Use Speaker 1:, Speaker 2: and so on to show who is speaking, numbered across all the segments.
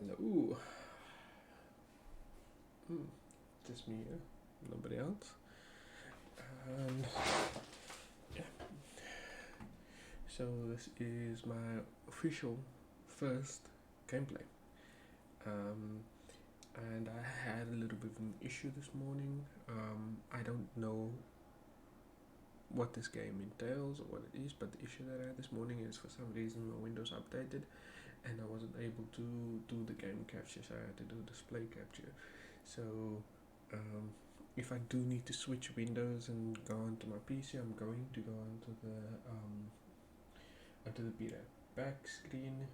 Speaker 1: Hello. Just me here, nobody else. And yeah, so this is my official first gameplay. Um, and I had a little bit of an issue this morning. I don't know what this game entails or what it is, but the issue that I had this morning is for some reason my Windows updated and I wasn't able to do the game capture, so I had to do display capture. So if I do need to switch windows and go onto my PC, I'm going to go onto the beta back screen.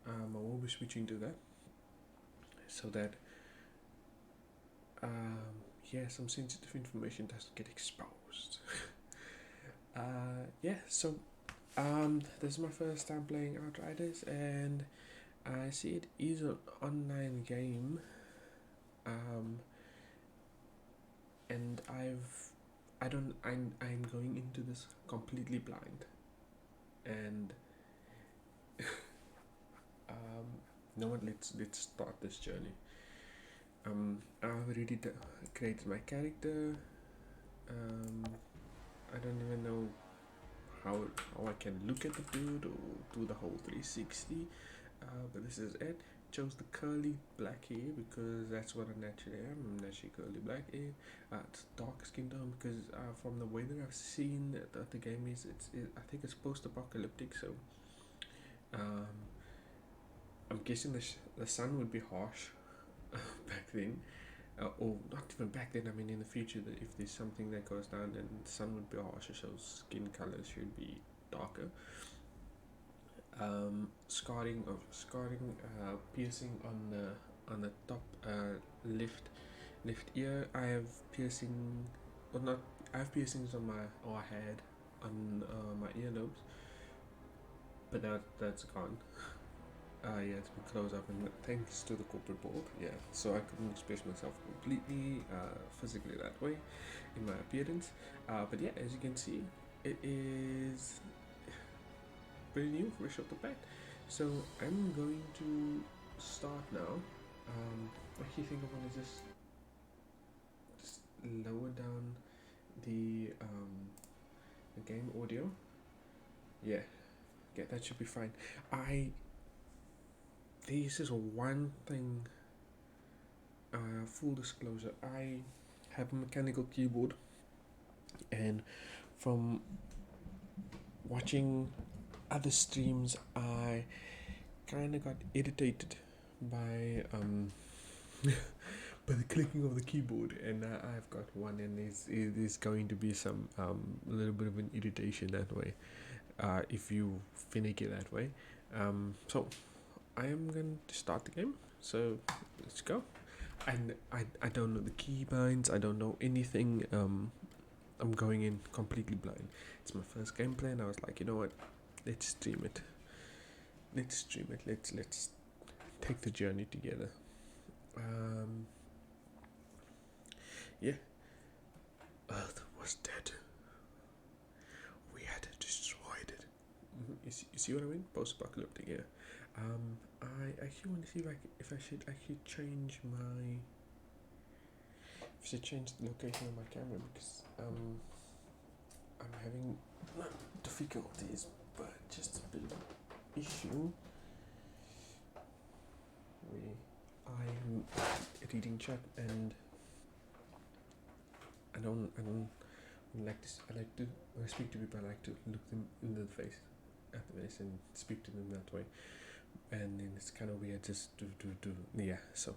Speaker 1: I will be switching to that so that yeah, some sensitive information doesn't get exposed. Yeah, so this is my first time playing Outriders, and I see it is an online game. And I'm going into this completely blind, and no one. Let's start this journey. I've already created my character. I don't even know how I can look at the dude or do the whole 360. But this is it. Chose the curly black hair because that's what I naturally am. I'm naturally curly black hair. It's dark skin tone because from the way that I've seen that the game is, I think it's post-apocalyptic. So I'm guessing the sun would be harsh back then. Or not even back then, I mean in the future, that if there's something that goes down, then the sun would be harsher, so skin colors should be darker. Scarring, piercing on the top left ear. I have piercing, or not. I have piercings on my, or I had on my earlobes, but that's gone. Yeah, it's been closed up, and thanks to the corporate board. Yeah, so I couldn't express myself completely physically that way in my appearance. But yeah, as you can see, it is pretty new, fresh off the bat. So I'm going to start now. I actually think I want to just lower down the game audio. Yeah, that should be fine. This is one thing. Full disclosure, I have a mechanical keyboard, and from watching other streams, I kind of got irritated by by the clicking of the keyboard, and I've got one, and it is going to be some a little bit of an irritation that way. If you finicky that way, so I am going to start the game. So let's go. And I don't know the keybinds. I don't know anything. I'm going in completely blind. It's my first gameplay, and I was like, you know what? Let's stream it. Let's take the journey together. Yeah. Earth was dead. We had destroyed it. You see what I mean? Post-apocalyptic, yeah. I actually want to see if I should actually change my. If I should change the location of my camera, because I'm having not difficulties, but just a bit of an issue. I'm reading chat, and I don't like this. I like to, when I speak to people, I like to look them in the face, at the face, and speak to them that way. And then it's kind of weird just to yeah. So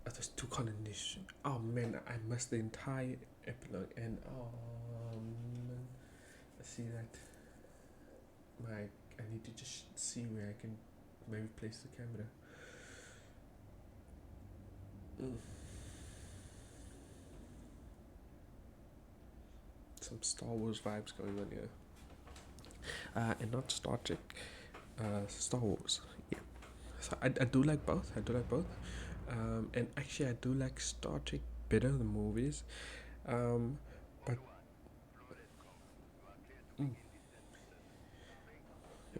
Speaker 1: I just took on this. Oh man, I missed the entire epilogue, and oh man, I see that. I need to just see where I can maybe place the camera. Some Star Wars vibes going on here. And not Star Trek, Star Wars. Yeah. So I do like both. And actually I do like Star Trek better than movies. But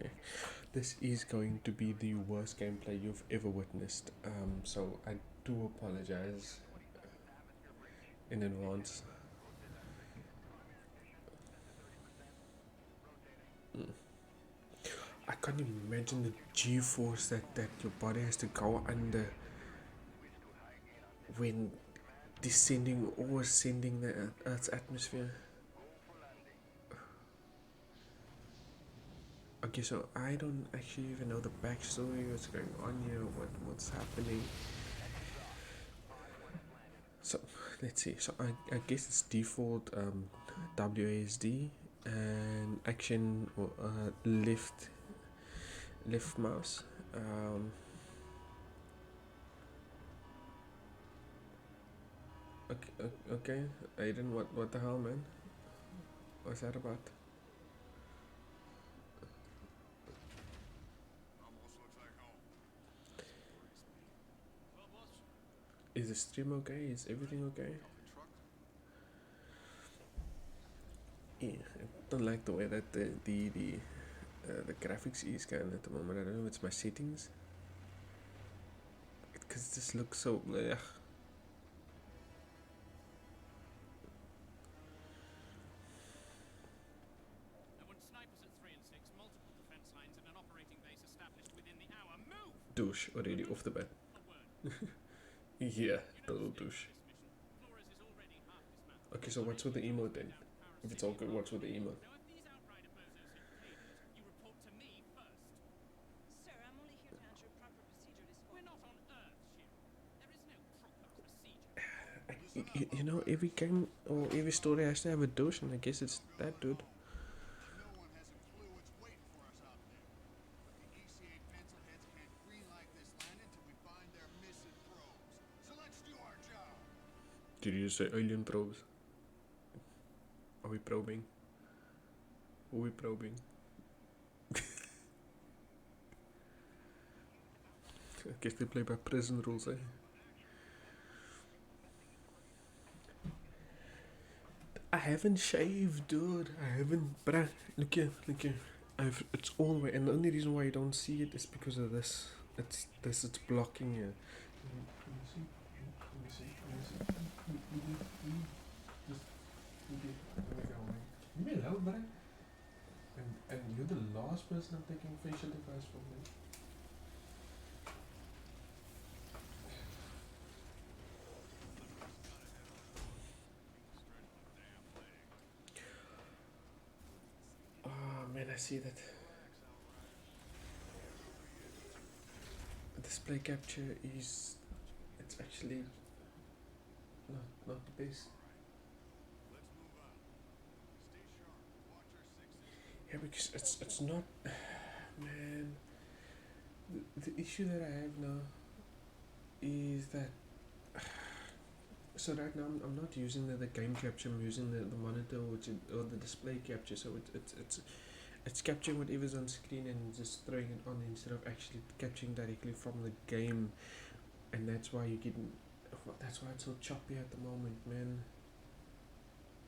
Speaker 1: yeah. This is going to be the worst gameplay you've ever witnessed. So I do apologize in advance. Mm. I can't imagine the G-force that your body has to go under when descending or ascending the Earth's atmosphere. Okay, so I don't actually even know the backstory, what's going on here, what's happening. So let's see. So I guess it's default WASD and action or left mouse. Okay. Aiden, what the hell, man? What's that about? Is the stream okay? Is everything okay? Yeah, I don't like the way that the graphics is going at the moment. I don't know if it's my settings, because this looks so. Ugh. Douche already off the bat. Yeah, total douche. Okay, so what's with the emote then? If it's all good, what's with the emote? You know, every game or every story has to have a douche, and I guess it's that dude. Did you say alien probes? Are we probing? Are we probing? I guess they play by prison rules, eh? I haven't shaved, dude. I haven't. But look here, look here. It's all the way, and the only reason why you don't see it is because of this. It's blocking you. Leave me alone, man. And you're the last person I'm taking facial advice from, man. Oh man, I see that. Display capture is. It's actually not the best. Yeah, because it's not. Man, the issue that I have now is that. So right now I'm not using the game capture. I'm using the monitor or the display capture. So it's capturing whatever's on screen and just throwing it on instead of actually capturing directly from the game. And that's why you get. That's why it's so choppy at the moment, man.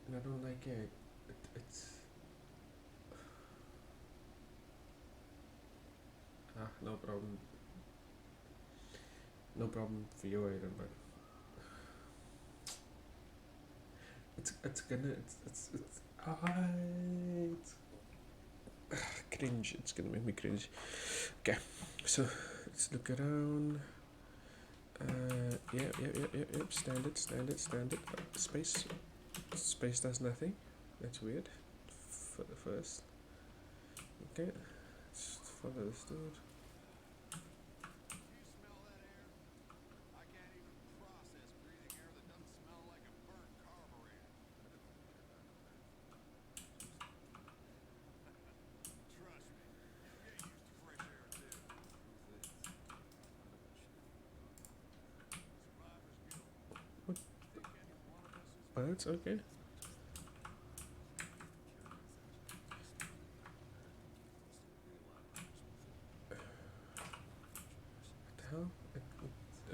Speaker 1: And I don't like it. It's no problem. No problem for you, Aiden, but it's gonna it's cringe. It's gonna make me cringe. Okay, so let's look around. Yep. Standard. Space does nothing. That's weird. For the first. Okay, let's follow this dude. What? Oh, that's okay. What the hell?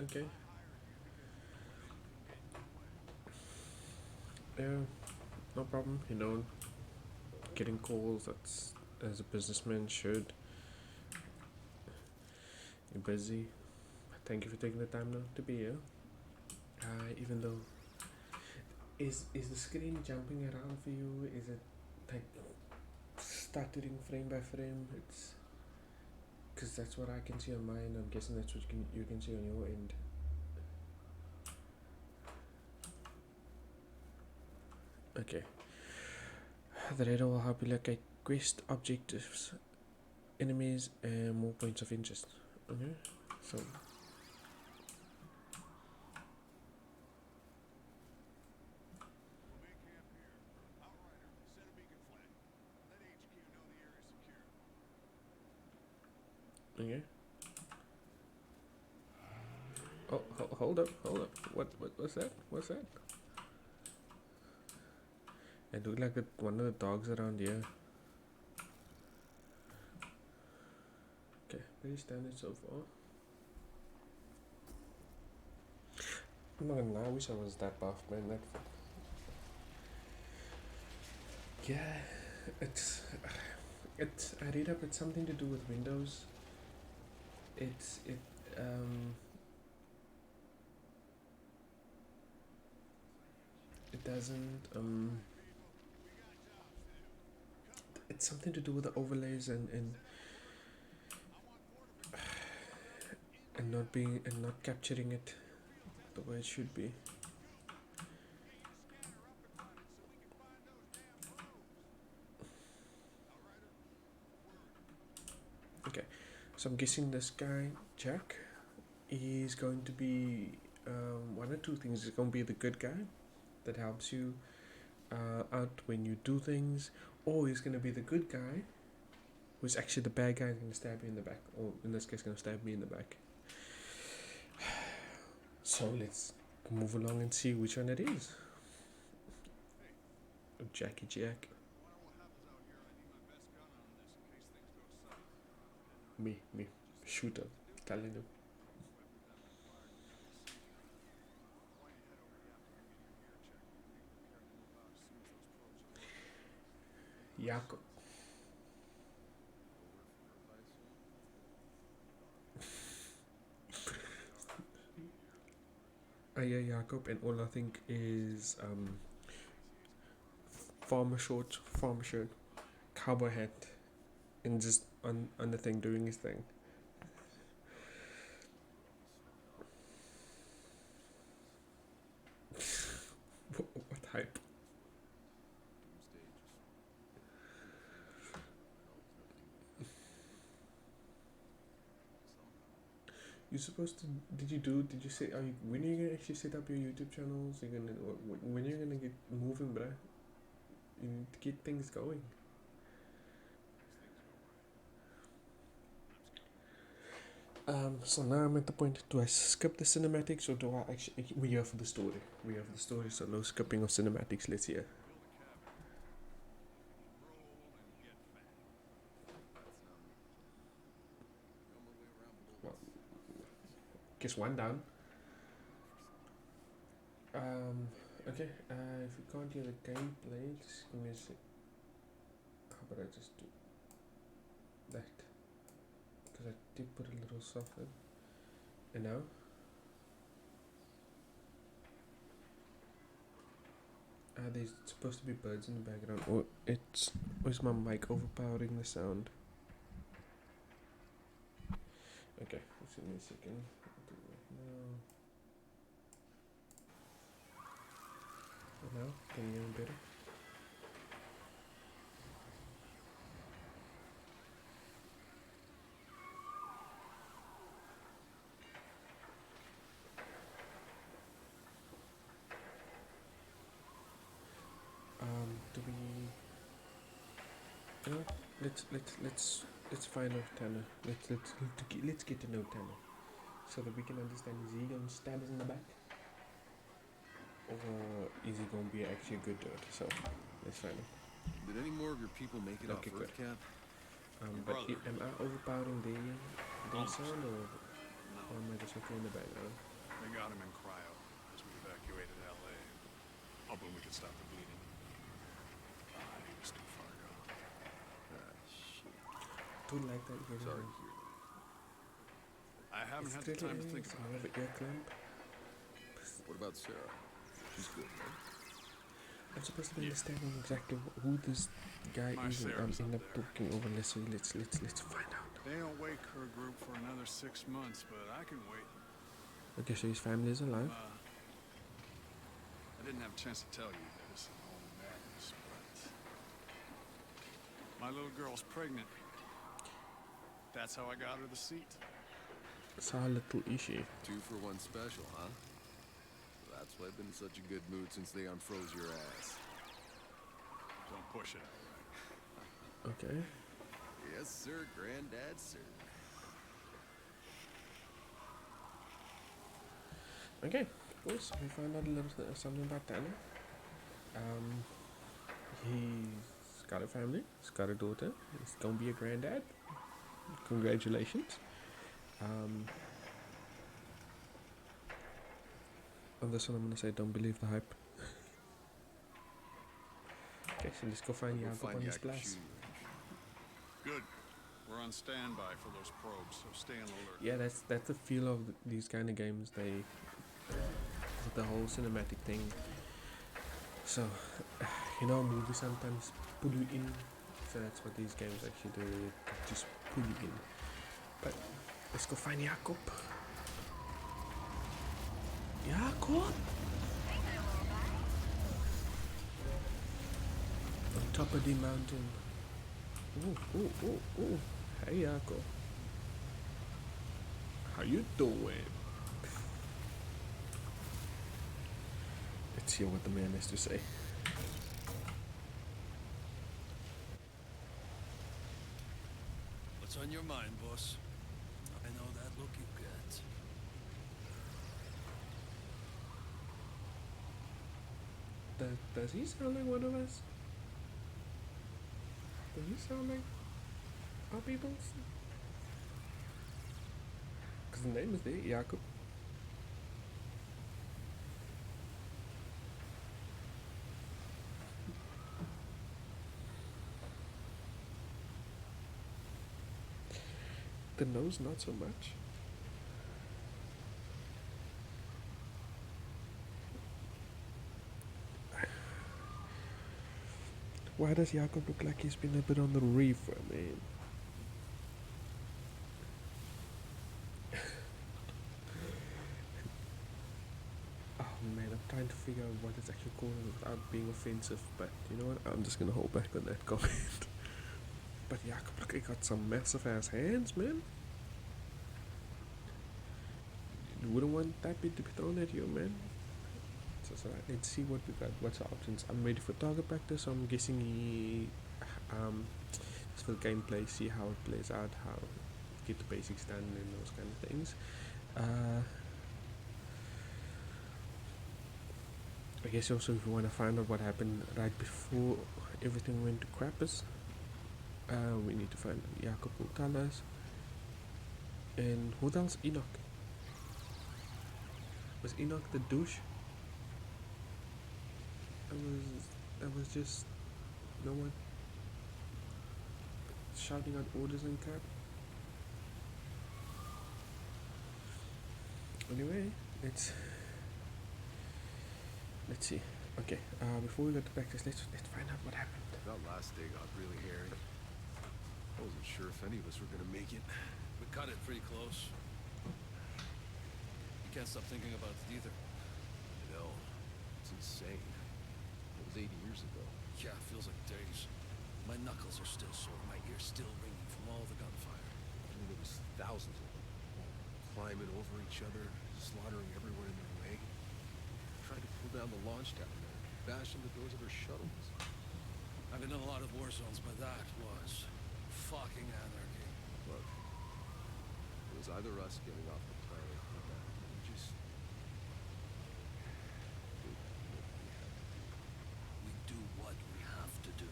Speaker 1: Okay. Yeah, no problem. Getting calls. That's as a businessman should. busy. Thank you for taking the time now to be here. Even though is the screen jumping around for you? Is it like stuttering frame by frame? It's because that's what I can see on mine. I'm guessing that's what you can see on your end. Okay. The radar will help you locate quest objectives, enemies, and more points of interest. Okay, so okay. Oh, hold up. What's that? What's that? It looked like one of the dogs around here. Okay, pretty standard so far. I'm not gonna lie, I wish I was that buff, man. Yeah, it's I read up it's something to do with Windows. Um it doesn't it's something to do with the overlays and not capturing it the way it should be. Okay, so I'm guessing this guy Jack is going to be one or two things. He's going to be the good guy that helps you out when you do things, or he's going to be the good guy who's actually the bad guy and going to stab you in the back, or in this case, going to stab me in the back. So let's move along and see which one it is. Oh, Jackie Jack. Me, shooter, telling him. Jakob. Yeah, Jakob, and all I think is farmer shirt, cowboy hat, and just on the thing doing his thing. What hype? You're supposed to. Did you say? When are you gonna actually set up your YouTube channels? You're gonna. When you're gonna get moving, bruh? You need to get things going. So now I'm at the point. Do I skip the cinematics or do I actually? We're here for the story. We're here for the story. So no skipping of cinematics. Let's hear. Well, guess one down. Okay. If you can't hear the gameplay, just give me a sec. How about I just do that? Because I did put a little softer. And now? There's supposed to be birds in the background. Or is my mic overpowering the sound? Okay, just give me a second. I'll do it now. And now? Can you hear me better? Do we? You know, let's find out Tanner. Let's get to know Tanner, so that we can understand, is he gonna stab us in the back, or is he gonna be actually a good dude? So let's find out.
Speaker 2: Did any more of your people make it off
Speaker 1: Okay,
Speaker 2: Earth,
Speaker 1: good.
Speaker 2: Cap?
Speaker 1: But am I overpowering the sound, or am I just okay in the background?
Speaker 3: They got him in cryo as we evacuated LA, hoping we could stop the bleeding. He was too far gone.
Speaker 2: Ah, shit.
Speaker 1: Don't like that.
Speaker 2: Sorry to hear that.
Speaker 3: I haven't had
Speaker 1: It
Speaker 3: the
Speaker 1: really
Speaker 3: time to think
Speaker 1: is
Speaker 3: about
Speaker 1: more of
Speaker 3: it.
Speaker 1: an ear clamp.
Speaker 2: What about Sarah? She's good, right?
Speaker 1: I'm supposed to be
Speaker 3: Yeah.
Speaker 1: understanding exactly who this guy
Speaker 3: My
Speaker 1: is, and
Speaker 3: Sarah's
Speaker 1: end
Speaker 3: up
Speaker 1: up
Speaker 3: there.
Speaker 1: talking over. Let's find out.
Speaker 3: They don't wake her group for another 6 months, but I can wait.
Speaker 1: Okay, so his family is alive.
Speaker 3: I didn't have a chance to tell you this in all the madness, but my little girl's pregnant. That's how I got her the seat.
Speaker 1: It's our little issue.
Speaker 2: 2-for-1 special, huh? That's why I've been in such a good mood since they unfroze your ass.
Speaker 3: Don't push it, all right?
Speaker 1: Okay.
Speaker 2: Yes, sir, Granddad, sir.
Speaker 1: Okay, cool. So we found out a little something about Tanner. He's got a family. He's got a daughter. He's gonna be a granddad. Congratulations. On this one, I'm gonna say don't believe the hype. Okay, so let's go find
Speaker 2: I'll go
Speaker 1: Jakob
Speaker 2: find
Speaker 1: on his
Speaker 2: Jakob
Speaker 1: blast.
Speaker 2: shooting range.
Speaker 3: Good. We're on standby for those probes, so stay on the alert.
Speaker 1: Yeah, that's the feel of these kind of games. They with the whole cinematic thing. So, movies sometimes pull you in. So that's what these games actually do. They just pull you in. But let's go find Jakob. Jakob! On top of the mountain. Ooh. Hey, Jakob. How you doing? Let's hear what the man has to say.
Speaker 4: What's on your mind, boss? I know that look you get.
Speaker 1: Does he sound like one of us? Does he sound like our peoples? Because the name is there, Jakob. The nose, not so much. Why does Jakob look like he's been a bit on the reefer, man? Oh man, I'm trying to figure out what it's actually called without being offensive, but you know what? I'm just gonna hold back on that comment. But Jakob, look, he got some massive ass hands, man. You wouldn't want that bit to be thrown at you, man. So let's see what we got. What's the options? I'm ready for target practice, so I'm guessing he just for the gameplay, see how it plays out, how get the basics done and those kind of things. I guess also if you want to find out what happened right before everything went to crappers, we need to find Jakob will tell us. And who else? Enoch. Was Enoch the douche? I was just no one shouting out orders and crap. Anyway, let's see. Okay, before we go to practice, let's find out what happened.
Speaker 2: That last day got really hairy. I wasn't sure if any of us were gonna make it.
Speaker 4: We cut it pretty close. You can't stop thinking about it either.
Speaker 2: You know, it's insane. It was 80 years ago.
Speaker 4: Yeah, it feels like days. My knuckles are still sore, my ears still ringing from all the gunfire.
Speaker 2: I mean, there was thousands of them, climbing over each other, slaughtering everyone in their way. Trying to pull down the launch tower, bashing the doors of our shuttles.
Speaker 4: I've been in a lot of war zones, but that was fucking anarchy.
Speaker 2: Look, it was either us getting off the planet or that. We just did what we had to do.
Speaker 4: We do what we have to do.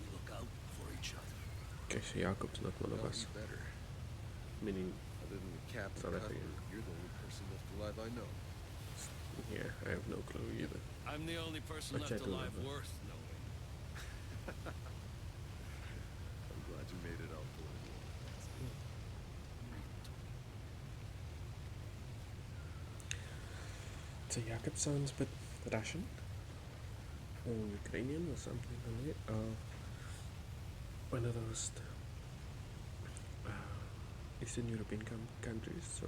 Speaker 4: We look out for each other.
Speaker 1: Okay, so Jakob's not one of
Speaker 2: Well,
Speaker 1: us.
Speaker 2: you better.
Speaker 1: Meaning,
Speaker 2: Other than the captain,
Speaker 1: South African.
Speaker 2: you're the only person left alive I know.
Speaker 1: yeah, I have no clue either.
Speaker 4: I'm the only person
Speaker 1: Which I
Speaker 4: left
Speaker 1: do
Speaker 4: alive
Speaker 1: remember.
Speaker 4: worth knowing.
Speaker 2: I'm glad you made it out for it.
Speaker 1: So Yakub sounds a bit Russian or Ukrainian or something like that. One of those Eastern European countries, so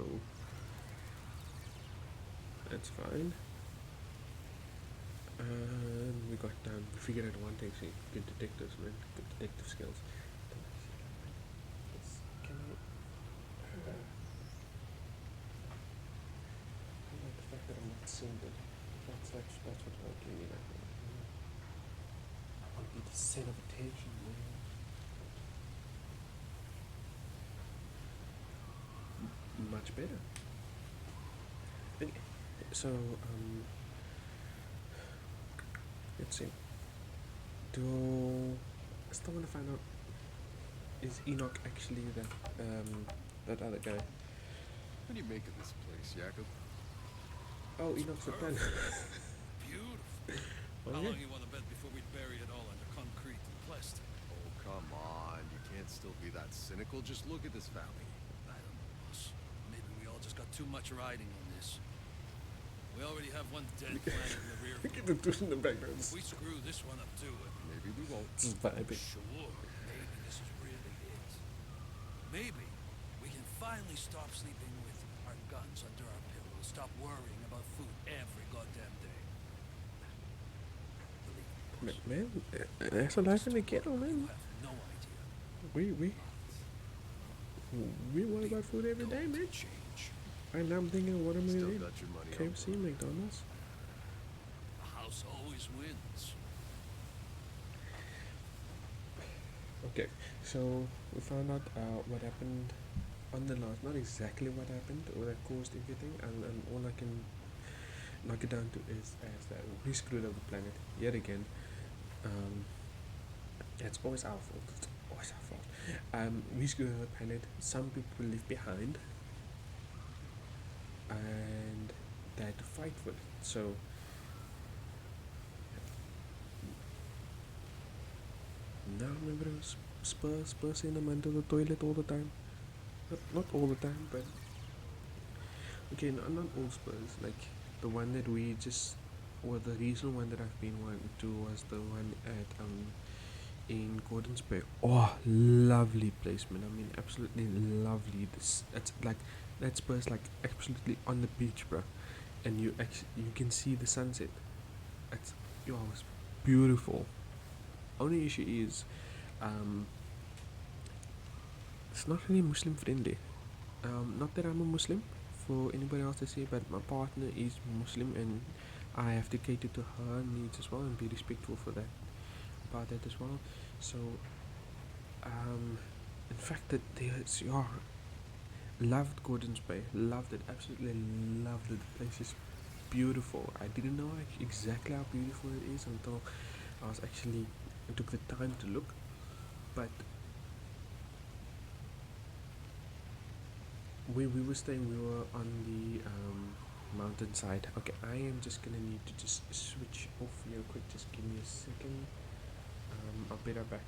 Speaker 1: that's fine. And we got we figured out one thing, so good detectives, man, good detective skills. Can I like the fact that I'm not single? That's what I'm doing. I want to be the center of attention, man. Much better. Okay, so let's see. Do I still want to find out, is Enoch actually that other guy?
Speaker 2: What do you make of this place, Jacob?
Speaker 1: Oh, Enoch's the plan.
Speaker 4: Beautiful.
Speaker 1: Oh
Speaker 4: How
Speaker 1: yeah.
Speaker 4: long you want to bet before we bury it all under concrete and plastic?
Speaker 2: Oh, come on. You can't still be that cynical. Just look at this valley.
Speaker 4: I don't know, boss. Maybe we all just got too much riding on this. We already have one dead planet in the rear
Speaker 1: Look
Speaker 4: view.
Speaker 1: at the dude in the background.
Speaker 4: If we screw this one up too,
Speaker 2: Maybe we won't.
Speaker 1: Just vibing.
Speaker 4: sure, maybe this is really it. Maybe we can finally stop sleeping with our guns under our pillows, stop worrying about food every goddamn day. Believe me, boss.
Speaker 1: Man, that's a life in the ghetto,
Speaker 4: You
Speaker 1: man.
Speaker 4: have no idea.
Speaker 1: We worry about food every day, man.
Speaker 4: Change.
Speaker 1: And I'm thinking, what am I
Speaker 2: Still
Speaker 1: eating?
Speaker 2: got your money on
Speaker 1: KFC,
Speaker 2: board.
Speaker 1: McDonald's.
Speaker 4: The house always wins.
Speaker 1: Okay, so we found out what happened on the last. Not exactly what happened or that caused everything, and all I can knock it down to is that we screwed up the planet yet again. It's always our fault. It's always our fault. We screwed up the planet. Some people live behind, and they had to fight for it. So now remember those Spurs in them into the toilet all the time. Not all the time, but okay, not all Spurs. Like the one that we just, or the recent one that I've been to was the one at in Gordon's Bay. Oh, lovely placement. I mean, absolutely lovely. That's like that Spurs like absolutely on the beach, bro, and you can see the sunset. It's it's beautiful. Only issue is, it's not really Muslim friendly. Not that I'm a Muslim, for anybody else to say, but my partner is Muslim, and I have to cater to her needs as well and be respectful for that about that as well. So, in fact, that there's loved Gordon's Bay, loved it, absolutely loved it. The place is beautiful. I didn't know exactly how beautiful it is until I was actually I took the time to look, but we were staying. We were on the mountainside. Okay, I am just gonna need to just switch off real quick. Just give me a second. I'll be right back.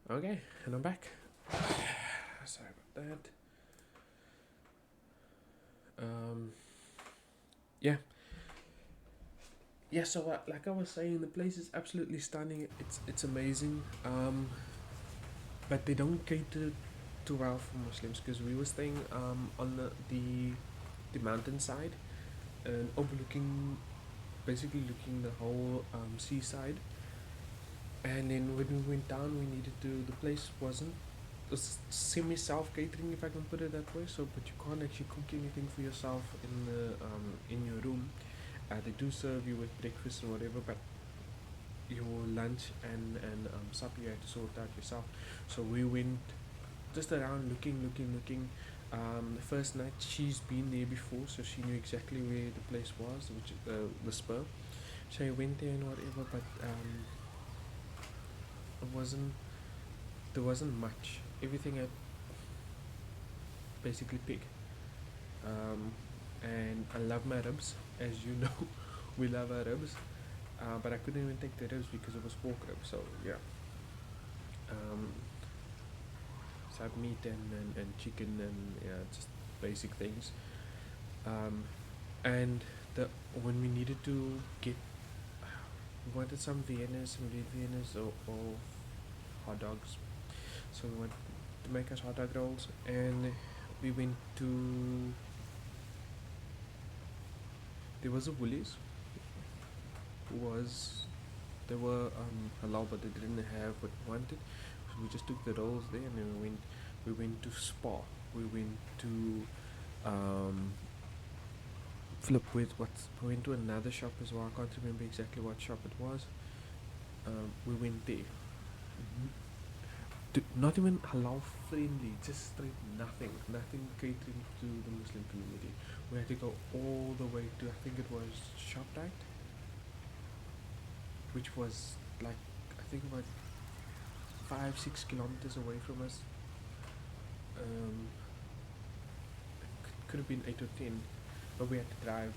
Speaker 1: Okay, and I'm back. Sorry about that. Yeah. Yeah, so like I was saying, the place is absolutely stunning. It's amazing. But they don't cater too well for Muslims because we were staying on the mountainside and overlooking, basically looking the whole seaside. And then when we went down, we needed to. The place wasn't semi self catering, if I can put it that way. So, but you can't actually cook anything for yourself in your room. They do serve you with breakfast and whatever, but your lunch and supper you had to sort out yourself. So we went just around looking. The first night she's been there before, so she knew exactly where the place was, which the spur. So I went there and whatever, but it wasn't there wasn't much. Everything had basically pig. And I love my ribs, as you know, we love our ribs. But I couldn't even take the ribs because it was pork ribs. So yeah, um, side meat and chicken and yeah, just basic things. Um, and the when we needed to get, we wanted some Viennas, some red Viennas or hot dogs. So we went to make us hot dog rolls, and we went to there was a Woolies who was they were halal, but they didn't have what we wanted. So we just took the rolls there, and then we went to Spa. We went to um, flip with what we went to another shop as well. I can't remember exactly what shop it was. We went there. Not even halal friendly, just straight nothing catering to the Muslim community. We had to go all the way to, I think it was ShopRite, which was like, I think about 5-6 kilometers away from us. Could have been 8 or 10, but we had to drive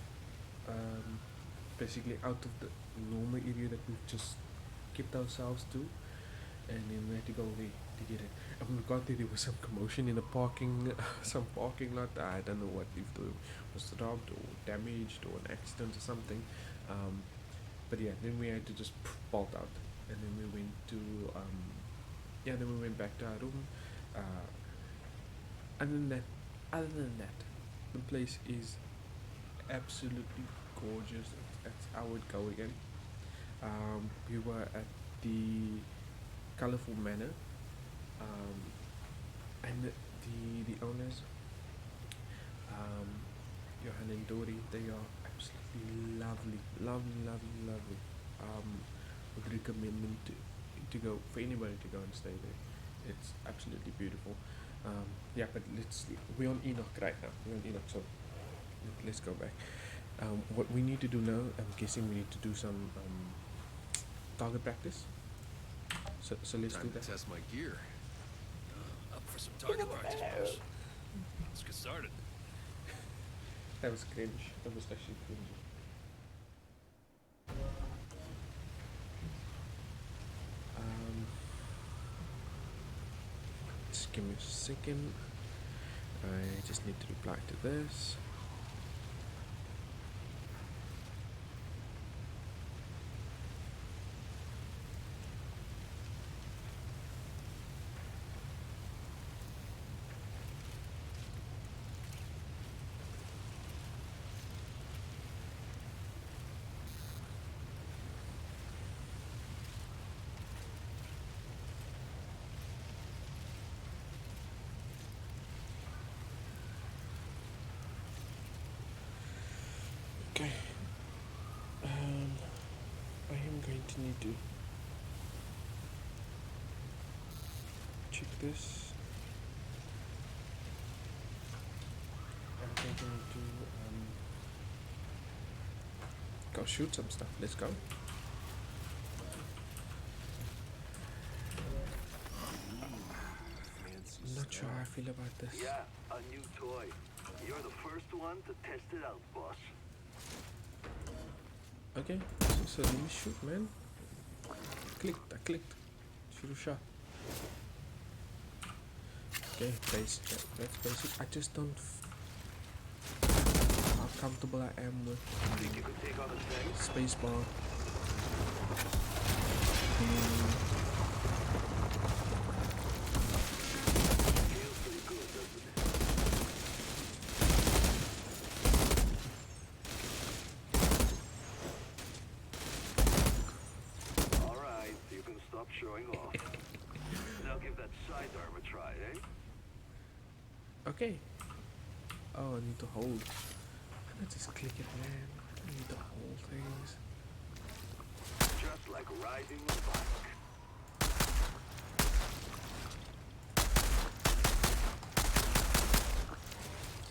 Speaker 1: basically out of the normal area that we've just kept ourselves to, and then we had to go there to get it. And when we got there, there was some commotion in the parking, some parking lot. I don't know what if it was robbed or damaged or an accident or something. But yeah, then we had to just bolt out, and then we went to then we went back to our room. Uh, other than that, other than that, the place is absolutely gorgeous. That's I would go again. We were at the Colorful Manor, um, and the owners, um, Johan and Dori, they are absolutely lovely. Would recommend them to go for anybody to go and stay there. It's absolutely beautiful. Yeah, but we're on Enoch right now. We're on Enoch, so let's go back. What we need to do now, I'm guessing we need to do some target practice. So let's
Speaker 2: Time
Speaker 1: do
Speaker 2: to
Speaker 1: that.
Speaker 2: test my gear.
Speaker 4: Up for some target practice, boss. Let's get started.
Speaker 1: That was cringe. That was actually cringy. Just give me a second. I just need to reply to this. Okay. I am going to need to check this. I'm going to need to go shoot some stuff. Let's go.
Speaker 2: Fancy
Speaker 1: Not sure how I
Speaker 2: stuff.
Speaker 1: feel about this.
Speaker 5: Yeah, a new toy. You're the first one to test it out, boss.
Speaker 1: Okay, so let me shoot, man. I clicked. Shoot a shot. Okay, basic. That's basic. I just don't how comfortable I am with
Speaker 5: Think you could take on a thing?
Speaker 1: spacebar.
Speaker 5: Feels pretty good, doesn't it? Alright, you can stop showing off. Now give that sidearm a try, eh?
Speaker 1: Okay. Oh, I need to hold. I just click it, man. I need to hold things.
Speaker 5: Just like riding a bike.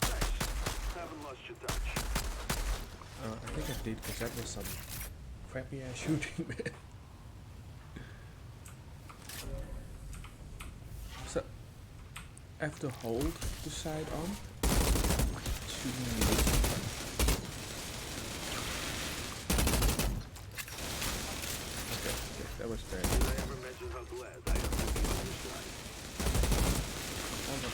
Speaker 5: Nice. Haven't lost your touch.
Speaker 1: I think I did because that was some crappy ass shooting, man. So I have to hold the side on. Shooting me. Okay, that was fair.
Speaker 5: Did I ever mention how glad I am to be on your side?
Speaker 1: Hold on.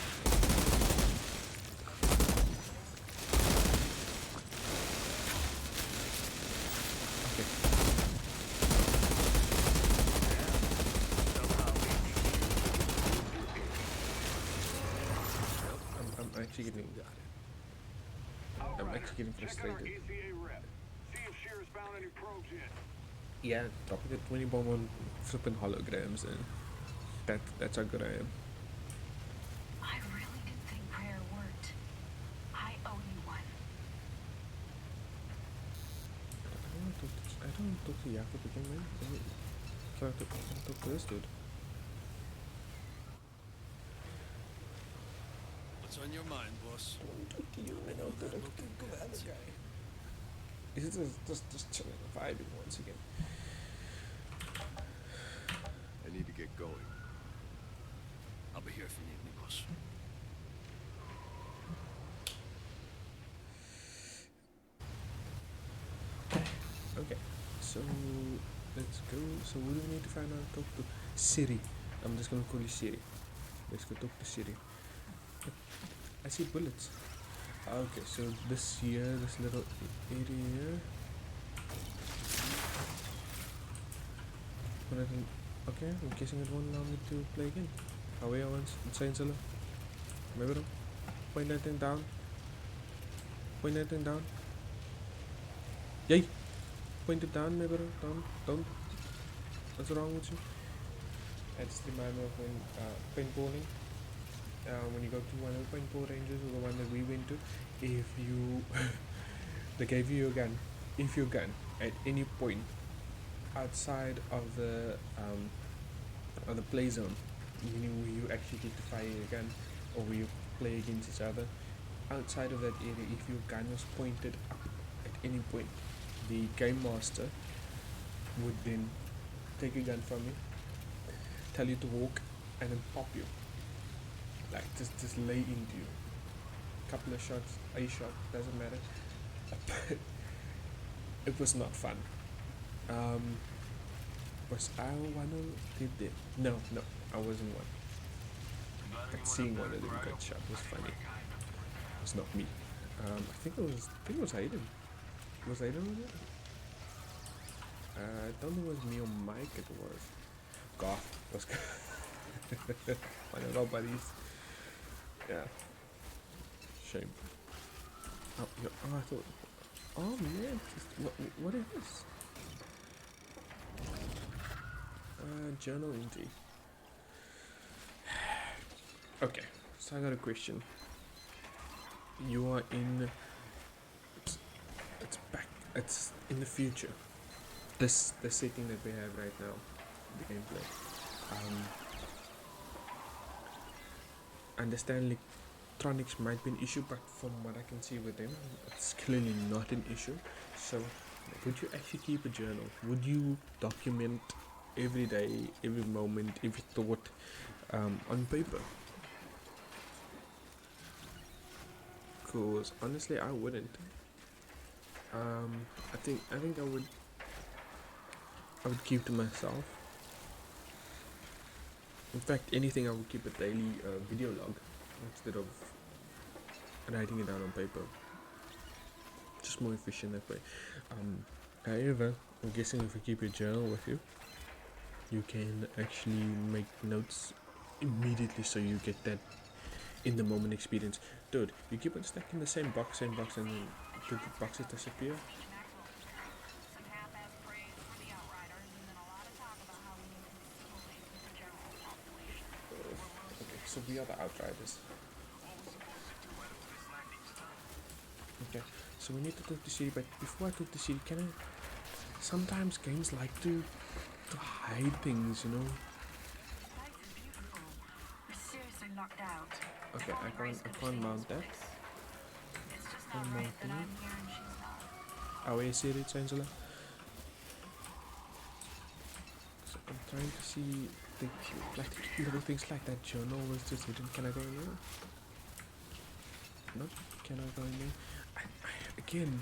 Speaker 1: Okay.
Speaker 5: Somehow
Speaker 1: I'm actually getting I'm actually getting frustrated.
Speaker 3: ECA rep. See if Shear's found any probes yet.
Speaker 1: Yeah, dropping a 20 bomb on flipping holograms and that's how good I am.
Speaker 6: I really did think prayer worked. I owe you one.
Speaker 1: I don't talk to Jacob again, man. I talk to this dude.
Speaker 4: What's on your mind, boss?
Speaker 1: I know that I can go the other guy. He's just chilling, vibing once again.
Speaker 2: I need to get going.
Speaker 4: I'll be here if you need me, boss.
Speaker 1: Okay, so let's go. So what do we need to find out? Talk to Siri. I'm just gonna call you Siri. Let's go talk to Siri. I see bullets. Okay, so this here, this little area. But I can, okay, I'm guessing it won't allow me to play again. Away once, insane solo. Maybe point that thing down. Point that thing down. Yay! Point it down, maybe don't. What's wrong with you? I just remind me of when paintballing. When you go to one of the paintball ranges or the one that we went to, if you they gave you a gun. If your gun at any point outside of the play zone, you know where you actually get to fire your gun or where you play against each other. Outside of that area, if your gun was pointed up at any point, the game master would then take a gun from you, tell you to walk, and then pop you. Like just lay into you. Couple of shots, a shot, doesn't matter. But it was not fun. Was I one who did it? No, I wasn't one. But seeing one of them get shot was funny. It's not me. I think it was Aiden. Was Aiden on it? I don't think it was me or Mike. It was Goth. Was one of our buddies. Yeah. Shame. Oh, I thought. Oh man, what is this? Journal entry. Okay, so I got a question. You are in. It's back. It's in the future. The setting that we have right now, the gameplay. Understand electronics might be an issue, but from what I can see with them, it's clearly not an issue. So, would you actually keep a journal? Would you document every day, every moment, every thought on paper? Cause honestly, I wouldn't. I think I would keep to myself. In fact, anything I would keep a daily video log. instead of writing it down on paper. Just more efficient that way. However, I'm guessing if you keep your journal with you, you can actually make notes immediately, so you get that in the moment experience. Dude, you keep on stacking the same box, and then the boxes disappear.
Speaker 6: Some half-ass praise for the Outriders, and then a lot of talk about how we need to assimilate with the general population.
Speaker 1: Okay, so we are the Outriders. Okay, so we need to talk to Siri, but before I talk to Siri, can I... Sometimes games like to hide things, you know?
Speaker 6: The place is beautiful. We're seriously lucked out.
Speaker 1: Okay, I can't mount that.
Speaker 6: It's just
Speaker 1: Can't
Speaker 6: not right
Speaker 1: mount
Speaker 6: that
Speaker 1: that.
Speaker 6: I'm here and she's not.
Speaker 1: Oh, where is Siri, Angela? So I'm trying to see the little things like that journal was just hidden. Can I go in there? No, can I go in there? Again,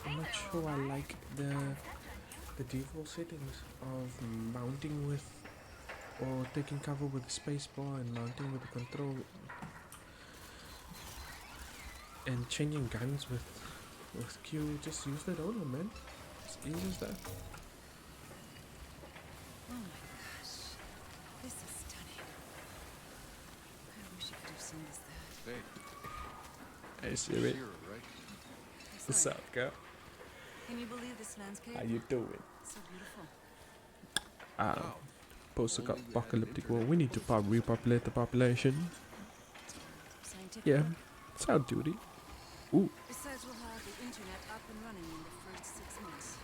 Speaker 1: I'm not sure I like the default settings of mounting with or taking cover with the space bar and mounting with the control and changing guns with Q. Just use that order, man. As easy as that.
Speaker 7: Oh my gosh. This is stunning. I wish you could have seen this there.
Speaker 2: Hey,
Speaker 1: Hey Siri,
Speaker 2: Shira, right?
Speaker 1: what's
Speaker 7: Sorry.
Speaker 1: up, girl?
Speaker 7: Can you believe this landscape?
Speaker 1: How you doing?
Speaker 7: So beautiful.
Speaker 2: Wow.
Speaker 1: Post-apocalyptic world. We need to repopulate the population.
Speaker 7: Scientific
Speaker 1: Yeah,
Speaker 7: work.
Speaker 1: it's our duty. Ooh,
Speaker 7: Besides, we'll have the internet up and running in the first 6 months.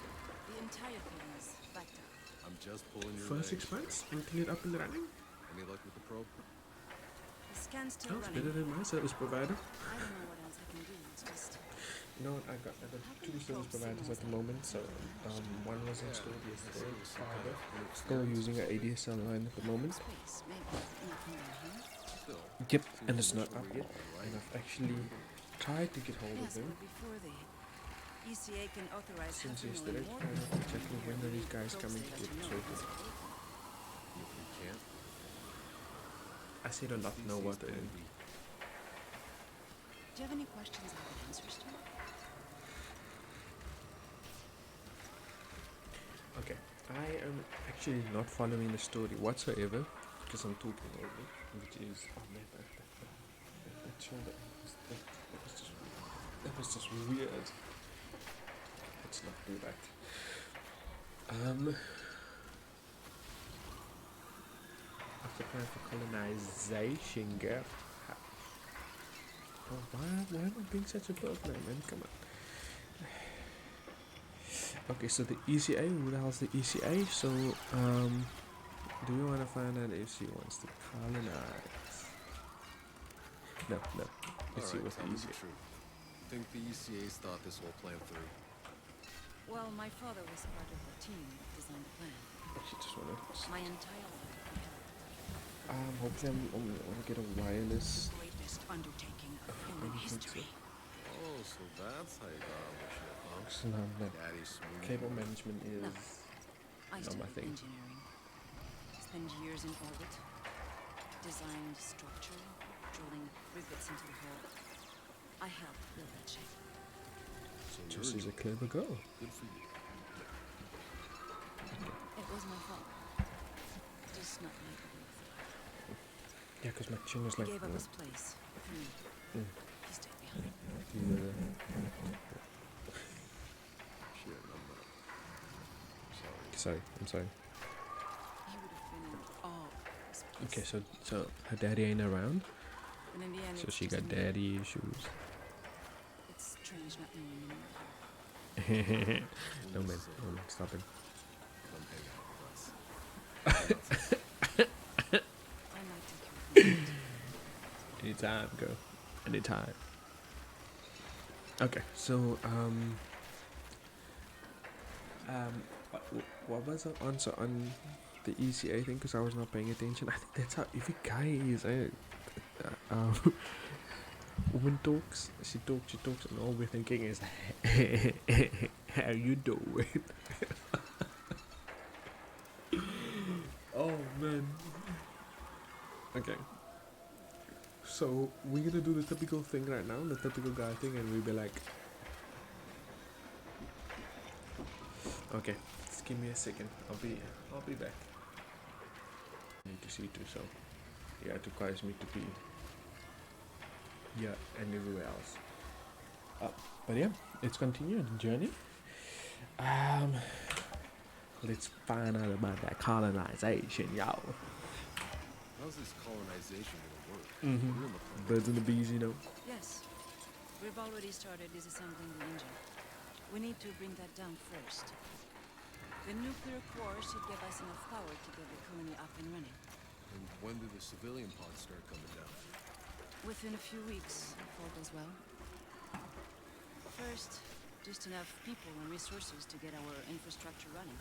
Speaker 7: The entire thing is backed up.
Speaker 2: I'm just pulling your
Speaker 1: first
Speaker 2: leg.
Speaker 1: 6 months, internet up and running.
Speaker 2: Any luck with the probe?
Speaker 7: The scan's still
Speaker 1: Sounds
Speaker 7: running.
Speaker 1: better than my service provider.
Speaker 7: I don't know what else I can do. It's just
Speaker 1: You know what? I got 2 service providers at the moment. So one was installed yesterday. Fiber. Still using an ADSL line at the moment.
Speaker 7: space. Maybe nothing down here.
Speaker 2: Still.
Speaker 1: Yep, and it's not up yet. And I've actually tried to get hold of
Speaker 7: Yes,
Speaker 1: them
Speaker 7: but before the ECA can authorize
Speaker 1: since
Speaker 7: 500,000
Speaker 1: yesterday.
Speaker 7: more
Speaker 1: Trying to check with when are these guys
Speaker 7: folks
Speaker 1: coming
Speaker 7: they
Speaker 1: to
Speaker 7: let
Speaker 1: get
Speaker 7: you
Speaker 1: it
Speaker 7: know
Speaker 1: sorted.
Speaker 7: is
Speaker 2: If we can't,
Speaker 1: I say do not know what they
Speaker 2: DC's
Speaker 1: do.
Speaker 2: plan B.
Speaker 7: Do you have any questions I have answers to?
Speaker 1: Okay, I am actually not following the story whatsoever because I'm talking over it, which is that shoulder. That was just weird. Let's not do that. After plan for colonization, girl. Oh, why am I being such a burglar, man? Come on. Okay, so the ECA, who the hell's the ECA? So, do we want to find out if she wants to colonize? No. Let's see
Speaker 2: Alright,
Speaker 1: what
Speaker 2: tell
Speaker 1: the
Speaker 2: me the
Speaker 1: ECA.
Speaker 2: truth. Think the ECA's thought this whole plan through?
Speaker 7: Well, my father was part of the team that designed the plan.
Speaker 1: She just want to.
Speaker 7: My entire life we
Speaker 1: Hopefully I'm gonna get a wireless.
Speaker 7: have the greatest undertaking of human
Speaker 1: I think so.
Speaker 7: history.
Speaker 2: Oh, so that's how you got on the ship, huh?
Speaker 1: So no.
Speaker 2: Daddy smooth.
Speaker 1: Cable management is
Speaker 7: No. I
Speaker 1: not my
Speaker 7: studied
Speaker 1: thing.
Speaker 7: engineering. Spent years in orbit. Designed structure, drilling rivets into the hull. I helped build that ship.
Speaker 2: So
Speaker 1: Just
Speaker 2: you're
Speaker 1: is a clever girl.
Speaker 2: good for you.
Speaker 7: It was my fault. Just not my belief.
Speaker 1: Yeah, because my chin was
Speaker 7: He
Speaker 1: like.
Speaker 7: gave up his place. For me.
Speaker 1: Mm.
Speaker 7: He stayed behind.
Speaker 2: Shit, I'm sorry.
Speaker 7: He would have been in awe of his place.
Speaker 1: Okay, so her daddy ain't around,
Speaker 7: And in the end,
Speaker 1: so
Speaker 7: it's
Speaker 1: she
Speaker 7: just
Speaker 1: got
Speaker 7: me.
Speaker 1: daddy issues.
Speaker 7: It's strange not knowing anymore.
Speaker 1: No man, stop it.
Speaker 2: Come hang out with us.
Speaker 7: I might take care of my
Speaker 1: Anytime, girl. Anytime. Okay, so what was the answer on the ECA thing? Because I was not paying attention. I think that's how every guy is. Woman talks, she talks, and all we're thinking is, how you doing? Oh man. Okay. So we're gonna do the typical thing right now, the typical guy thing, and we'll be like, okay, just give me a second. I'll be back. I need to see too, so yeah, it requires me to be here and everywhere else. But yeah, let's continue the journey. Let's find out about that colonization, y'all.
Speaker 2: How's this colonization gonna work?
Speaker 1: Mm-hmm.
Speaker 2: We're in the plane.
Speaker 1: Birds and the bees, you know.
Speaker 7: Yes. We've already started disassembling the engine. We need to bring that down first. The nuclear core should give us enough power to get the colony up and running.
Speaker 2: And when do the civilian pods start coming down?
Speaker 7: Within a few weeks, if all goes well. First, just enough people and resources to get our infrastructure running.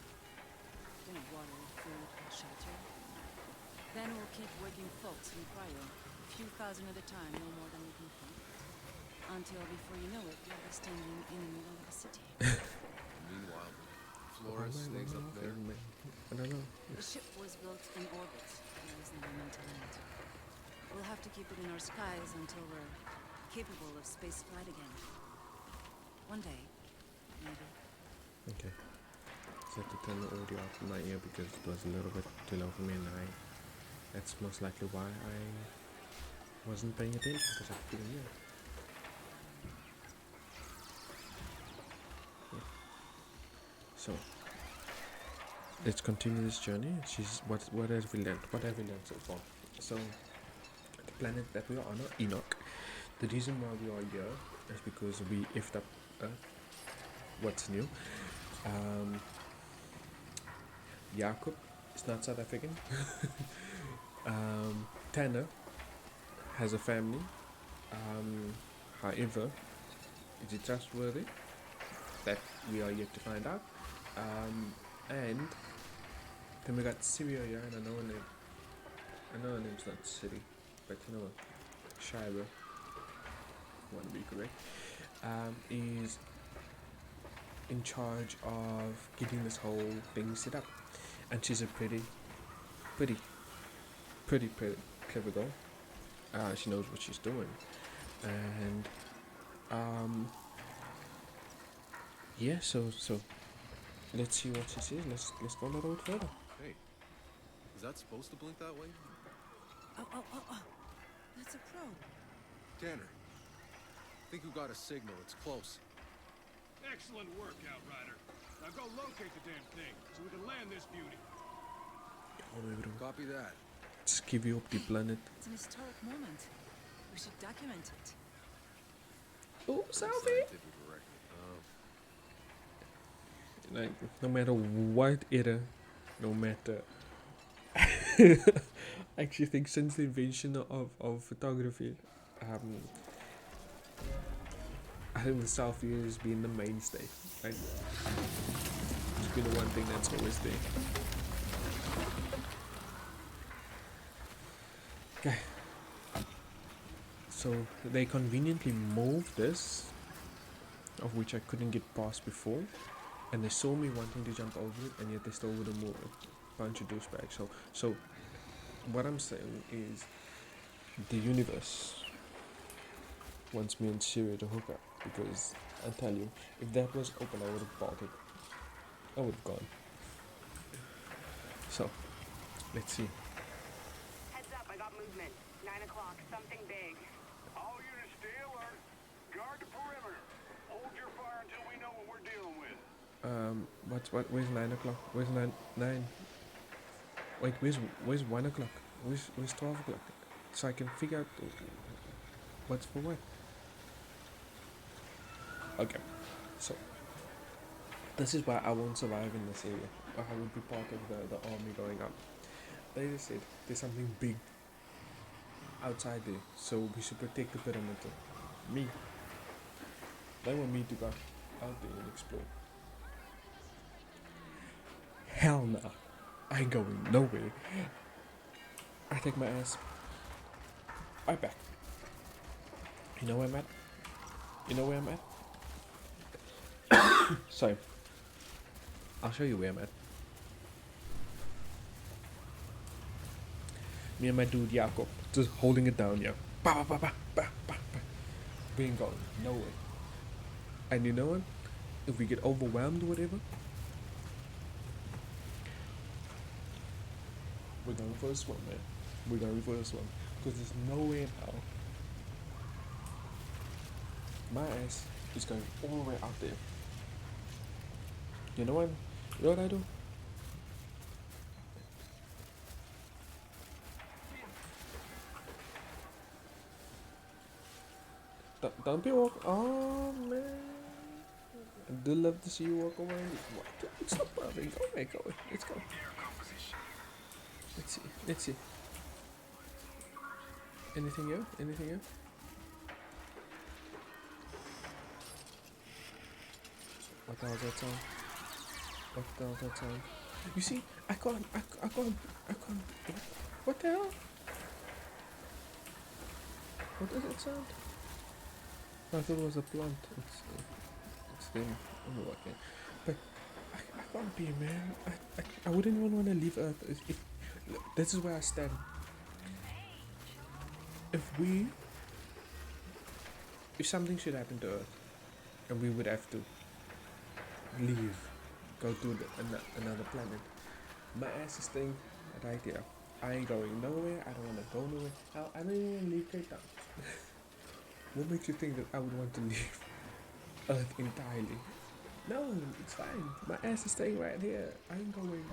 Speaker 7: You know, water, food, shelter. Then we'll keep working folks in cryo, a few thousand at a time, no more than we can find. Until before you know it, you'll be standing in the middle of a city.
Speaker 2: Meanwhile, Flores stays up there.
Speaker 1: I don't know.
Speaker 7: The ship was built in orbit. It was never meant to land. We'll have to keep it in our skies until we're capable of space flight again. One day, maybe.
Speaker 1: Okay. So I have to turn the audio off in my ear because it was a little bit too low for me, and that's most likely why I wasn't paying attention, because I couldn't hear. Yeah. So let's continue this journey. What have we learned? What have we learned so far? So the planet that we are on, Enoch. The reason why we are here is because we effed up Earth. What's new? Jacob is not South African. Tanner has a family. However, is it trustworthy? That we are yet to find out. And then we got Syria here, and I know her name's not City, but you know what? Shira, want to be correct, is in charge of getting this whole thing set up, and she's a pretty clever girl. She knows what she's doing, and yeah. So let's see what she says. Let's go a little bit further.
Speaker 2: Hey, is that supposed to blink that way?
Speaker 7: Oh. That's a probe.
Speaker 2: Tanner, think we got a signal. It's close.
Speaker 3: Excellent work, Outrider. Now go locate the damn thing so we can land this beauty.
Speaker 2: Copy that.
Speaker 1: Just give you up the planet.
Speaker 7: It's an historic moment. We should document it.
Speaker 1: Oh, selfie!
Speaker 2: Scientific record.
Speaker 1: Like, no matter what era, no matter. I actually think since the invention of photography, I think the selfie has been the mainstay. Right? It's been the one thing that's always there. Okay. So they conveniently moved this, of which I couldn't get past before, and they saw me wanting to jump over it, and yet they still wouldn't move it. Bunch of douchebags. So what I'm saying is, the universe wants me and Syria to hook up, because I tell you, if that was open, I would have bought it. I would have gone. So let's see.
Speaker 6: Heads up, I got movement. 9 o'clock, something big.
Speaker 5: All units stay alert. Guard the perimeter. Hold your fire until we know what we're dealing with.
Speaker 1: Where's 9 o'clock? Where's 9? Wait, where's 1 o'clock? Where's 12 o'clock? So I can figure out what's for what. Okay, so this is why I won't survive in this area, or I would be part of the army going up. They just said there's something big outside there, so we should protect the perimeter. Me. They want me to go out there and explore. Hell no. I ain't going nowhere. I take my ass right back. You know where I'm at? You know where I'm at? Sorry. I'll show you where I'm at. Me and my dude Jakob just holding it down, yeah. Bah, bah, bah, bah, bah, bah. We ain't going nowhere. And you know what? If we get overwhelmed or whatever, we're going for a swim, man. We're going for a swim. Because there's no way in hell my ass is going all the way out there. You know what? You know what I do? Don't be walk. Oh man, I do love to see you walk away. What? Stop bothering. Go away. Go away. Let's go. Let's see. Let's see. Anything else? Anything else? What the hell's that sound? What the hell's that sound? You see, I can't. What the hell? What does it sound? I thought it was a plant. It's them. Oh, okay. But I can't be, man. I wouldn't even want to leave Earth. This is where I stand. If something should happen to Earth, and we would have to leave, go to another planet, my ass is staying right here. I ain't going nowhere. I don't want to go nowhere. Hell, I don't even want to leave Cape Town. What makes you think that I would want to leave Earth entirely? No, it's fine. My ass is staying right here. I ain't going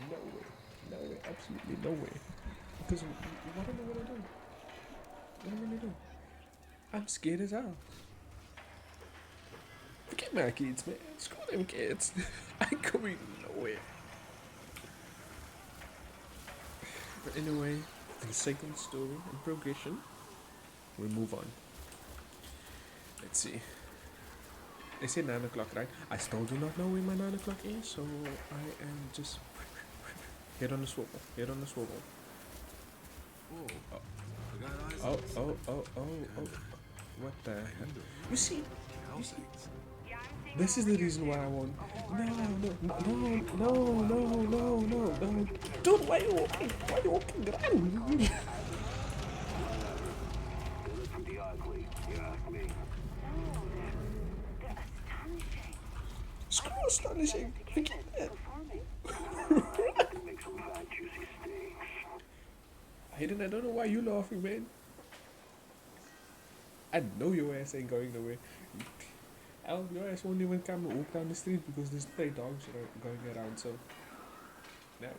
Speaker 1: nowhere. Nowhere. Absolutely nowhere. Because what am I gonna do? What am I gonna do? I'm scared as hell. Forget my kids, man. Screw them kids. I ain't going nowhere. But anyway, for the second story and progression, we move on. Let's see. They say 9 o'clock, right? I still do not know where my 9 o'clock is, so I am just head on the swivel. Head on the swivel.
Speaker 2: Whoa. I got eyes
Speaker 1: Oh,
Speaker 2: on
Speaker 1: oh,
Speaker 2: something.
Speaker 1: oh, oh, oh. What the heck? You see, you see,
Speaker 6: Yeah, I'm seeing
Speaker 1: this is
Speaker 6: over
Speaker 1: the
Speaker 6: here
Speaker 1: reason why I
Speaker 6: too.
Speaker 1: won't.
Speaker 6: A whole
Speaker 1: No,
Speaker 6: herd of
Speaker 1: no,
Speaker 6: them.
Speaker 1: no, no, no, no, no, no, no. Dude, why you walking? Why you walking? Run!
Speaker 5: They're pretty ugly, you ask me.
Speaker 6: No, they're astonishing.
Speaker 1: Screw
Speaker 6: I think we got
Speaker 1: astonishing.
Speaker 6: a
Speaker 1: Forget
Speaker 6: cicada
Speaker 1: that.
Speaker 6: performing.
Speaker 5: They make some fat, juicy steaks.
Speaker 1: Hayden, I don't know why you laughing, man. I know your ass ain't going nowhere. Al, your ass won't even come walk down the street because there's stray dogs going around, so. No.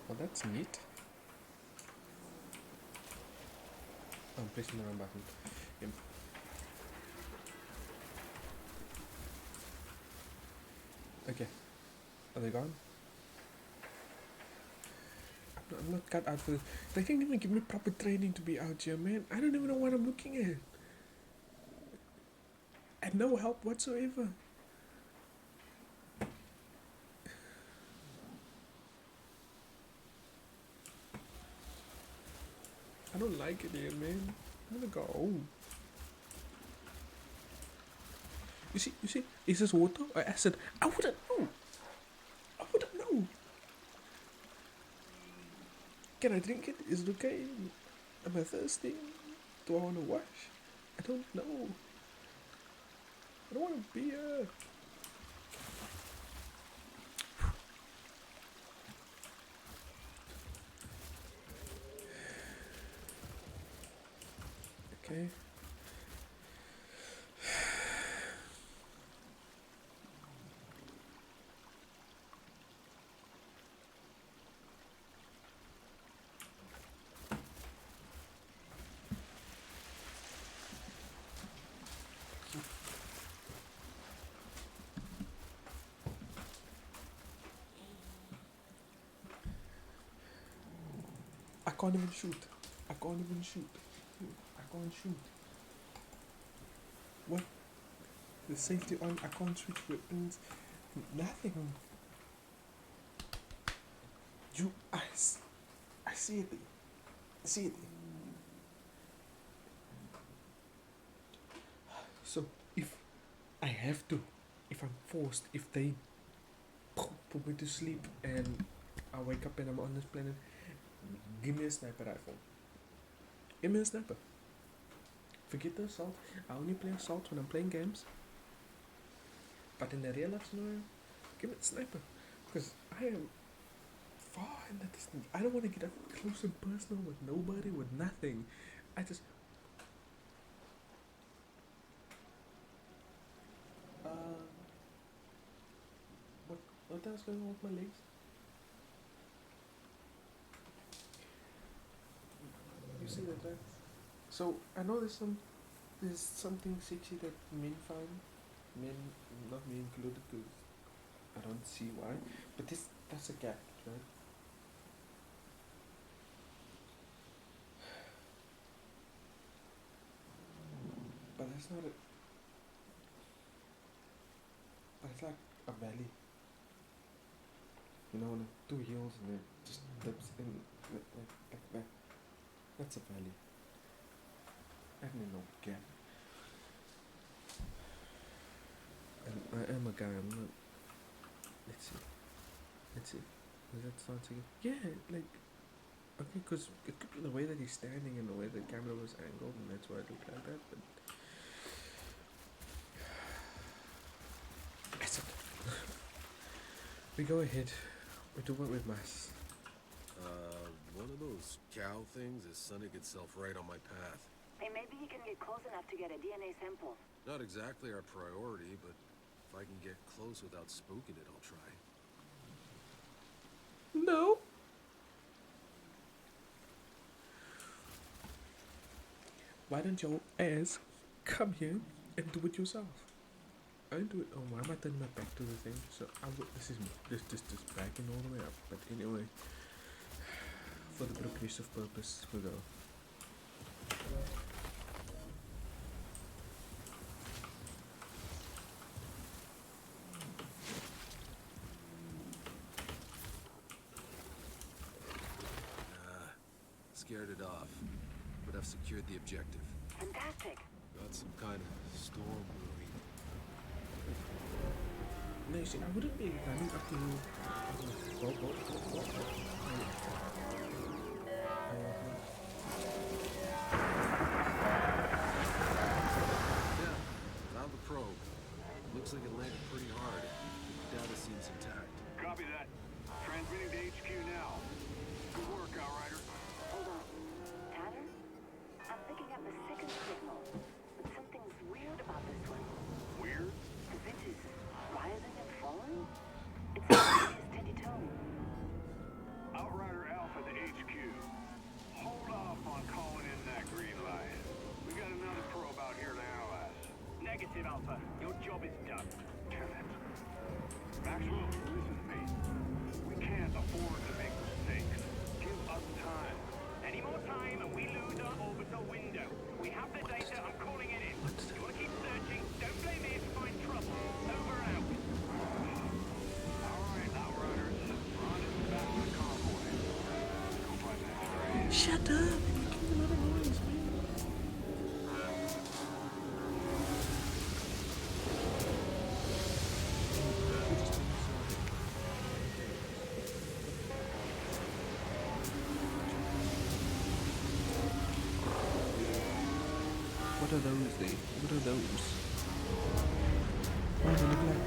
Speaker 1: Well, that's neat. Oh, I'm pressing the wrong button. Yep. Okay. Are they gone? I'm not cut out for this. They didn't even give me proper training to be out here, man. I don't even know what I'm looking at. And no help whatsoever. I don't like it here, man. I'm gonna go home. You see, is this water or acid? I wouldn't know. I wouldn't know. Can I drink it? Is it okay? Am I thirsty? Do I want to wash? I don't know. I don't want to be here. Okay. I can't even shoot. I can't even shoot. I can't shoot. What? The safety on. I can't switch weapons. Nothing. I see it. See it. So if I have to, if I'm forced, if they put me to sleep, and I wake up and I'm on this planet. Give me a sniper rifle. Give me a sniper. Forget the assault. I only play assault when I'm playing games. But in the real life scenario, give me a sniper. Because I am far in the distance. I don't want to get up close and personal with nobody, with nothing. I just. What what else going on with my legs? You see that, right? So I know there's something sexy that men find, men, not me included, because I don't see why. But that's a cat, right? But that's not a. But it's like a valley. You know, on two hills and then just dips in like that. That's a valley. I don't know, cat. And I am a guy. I'm not. Let's see. Let's see. Does that sound again? Yeah, like. Okay, because it could be the way that he's standing and the way the camera was angled, and that's why it looked like that. But that's it. We go ahead. We do what we must.
Speaker 2: One of those cow things is sunning itself right on my path.
Speaker 6: Hey, maybe you can get close enough to get a DNA sample.
Speaker 2: Not exactly our priority, but if I can get close without spooking it, I'll try.
Speaker 1: No. Why don't your ass come here and do it yourself? I do it. Oh, why am I turning my back to the thing? So this is me. This backing all the way up. But anyway, for the progressive purpose, we go.
Speaker 2: Scared it off, but I've secured the objective.
Speaker 6: Fantastic.
Speaker 2: Got some kind of storm brewing.
Speaker 1: No, you see, I wouldn't be running up to you. Go.
Speaker 2: Yeah, found the probe. Looks like it landed pretty hard. Data seems intact.
Speaker 5: Copy that. Transmitting to HQ now. Good work, Outrider.
Speaker 6: Hold on. Tanner? I'm picking up a second signal. But something's weird about this one.
Speaker 5: Weird?
Speaker 6: The pitch is rising and falling? It's like a steady tone.
Speaker 5: Outrider Alpha to HQ. Hold off on calling in that green light. We got another probe out here to analyze.
Speaker 8: Negative, Alpha. Your job is done.
Speaker 5: Damn it. Maxwell, listen to me. We can't afford to make mistakes. Give us time.
Speaker 8: Any more time and we lose our orbital window. We have the data, I'm calling it in. You want to keep searching? Don't blame me if you find trouble. Over and out.
Speaker 5: All right, Outriders. Run it back to the convoy. Go find that train.
Speaker 1: Shut up! You're making a lot of noise, man. What are those, they? What are those? Oh, they look like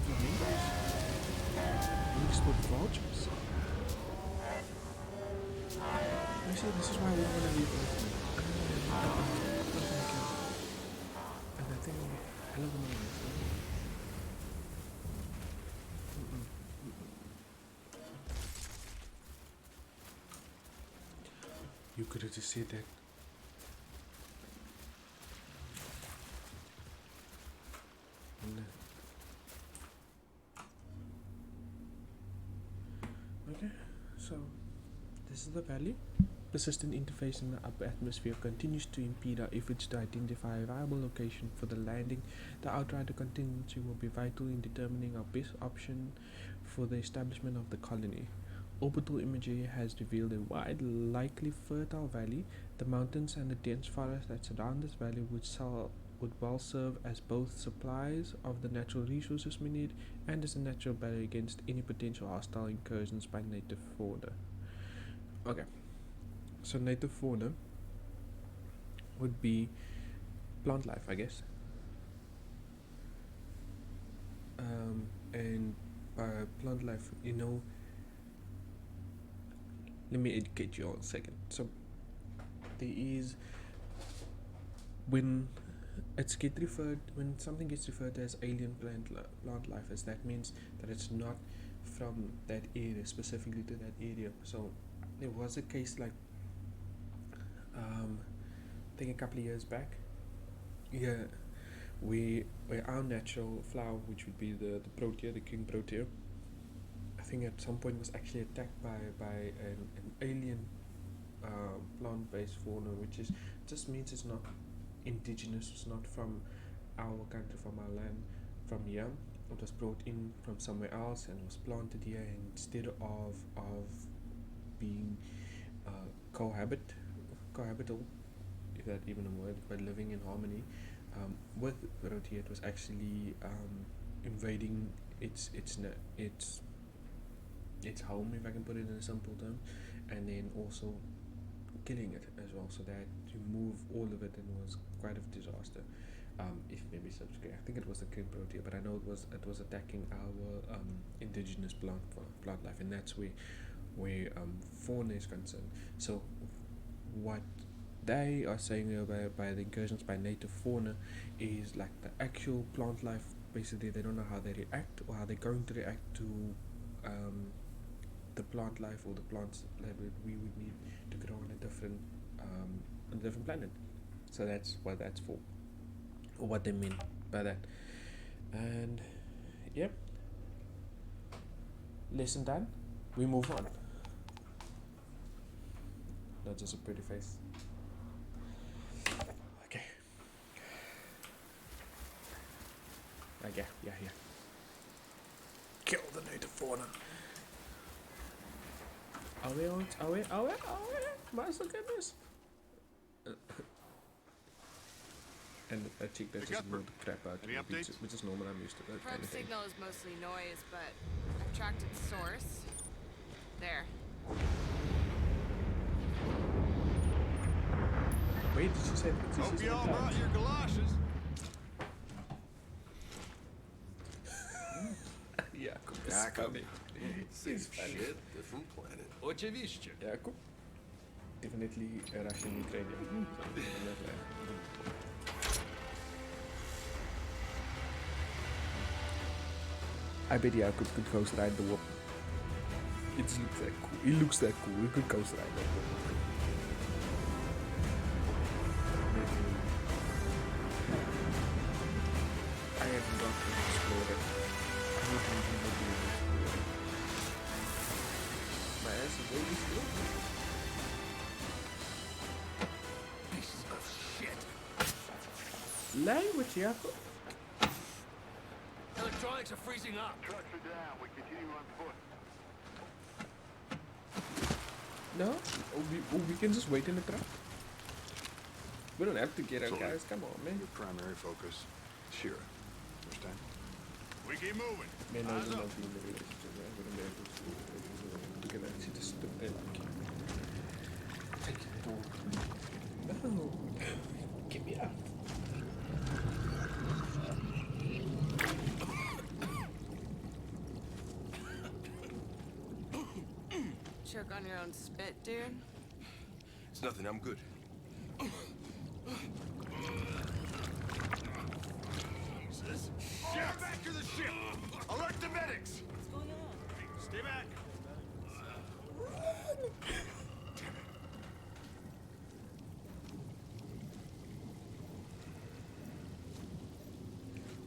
Speaker 1: flamingos. Mixed with vultures. You see, this is why we want to leave it. And I think I love them. You could have just said that. Okay, so this is the valley. Persistent interface in the upper atmosphere continues to impede our efforts to identify a viable location for the landing. The Outrider contingency will be vital in determining our best option for the establishment of the colony. Orbital imagery has revealed a wide, likely fertile valley. The mountains and the dense forest that surround this valley would would well serve as both supplies of the natural resources we need and as a natural barrier against any potential hostile incursions by native fauna. Okay, so native fauna would be plant life, I guess. And by plant life, let me educate you all a second. So there is when when something gets referred to as alien plant life, as that means that it's not from that area, specifically to that area. So there was a case like I think a couple of years back, yeah, where our natural flower, which would be the protea, the king protea, I think at some point was actually attacked by an alien plant-based fauna, which is just means it's not indigenous, it's not from our country, from our land, from here. It was brought in from somewhere else and was planted here, and instead of being cohabitable, if that even a word, but living in harmony with protea, it was actually invading its home, if I can put it in a simple term, and then also killing it as well. So they had to move all of it, and it was quite a disaster. If maybe subscribe, I think it was the king protea, but I know it was attacking our indigenous plant life, and that's where fauna is concerned. So what they are saying by the incursions by native fauna is like the actual plant life. Basically, they don't know how they react or how they're going to react to the plant life or the plants that we would need to grow on a different planet. So that's what that's for, or what they mean by that. And yep, lesson done. We move on. Not just a pretty face. Okay. Yeah. Kill the native fauna. Are we? Master goodness. And a chick that just blew the crap out of me, which is normal. I'm used to that kind
Speaker 9: Probe
Speaker 1: of thing.
Speaker 9: signal is mostly noise, but I've tracked its source. There.
Speaker 1: Wait, did she say?
Speaker 3: Hope you all brought your galoshes.
Speaker 1: Jakub is funny. He's funny.
Speaker 2: Shit, different planet.
Speaker 4: Oczywiście.
Speaker 1: Jakub? Definitely a Russian Ukrainian. I bet Jakub could ghost ride the whoop. It looks that cool. He looks that cool. He could ghost ride that whoop. I haven't got to explore it. I don't think he would be able to explore it. My ass is really still.
Speaker 4: Piece of shit.
Speaker 1: Language, Jakub.
Speaker 4: Electronics are freezing up.
Speaker 5: Trucks are down. We continue on foot.
Speaker 1: No? We can just wait in the truck. We don't have to get out, guys. Come on, man.
Speaker 3: Your primary focus, Shira. Understand? We keep moving.
Speaker 1: Man, I
Speaker 3: Eyes
Speaker 1: would
Speaker 3: up.
Speaker 1: not be in the relationship, man. I wouldn't be able to look at that. She just stood there like, take it home. No. Get me out.
Speaker 9: Choke on your own spit, dude.
Speaker 2: It's nothing, I'm good.
Speaker 3: Jesus. Get back to the ship. Alert the medics.
Speaker 7: What's going on?
Speaker 3: Stay back.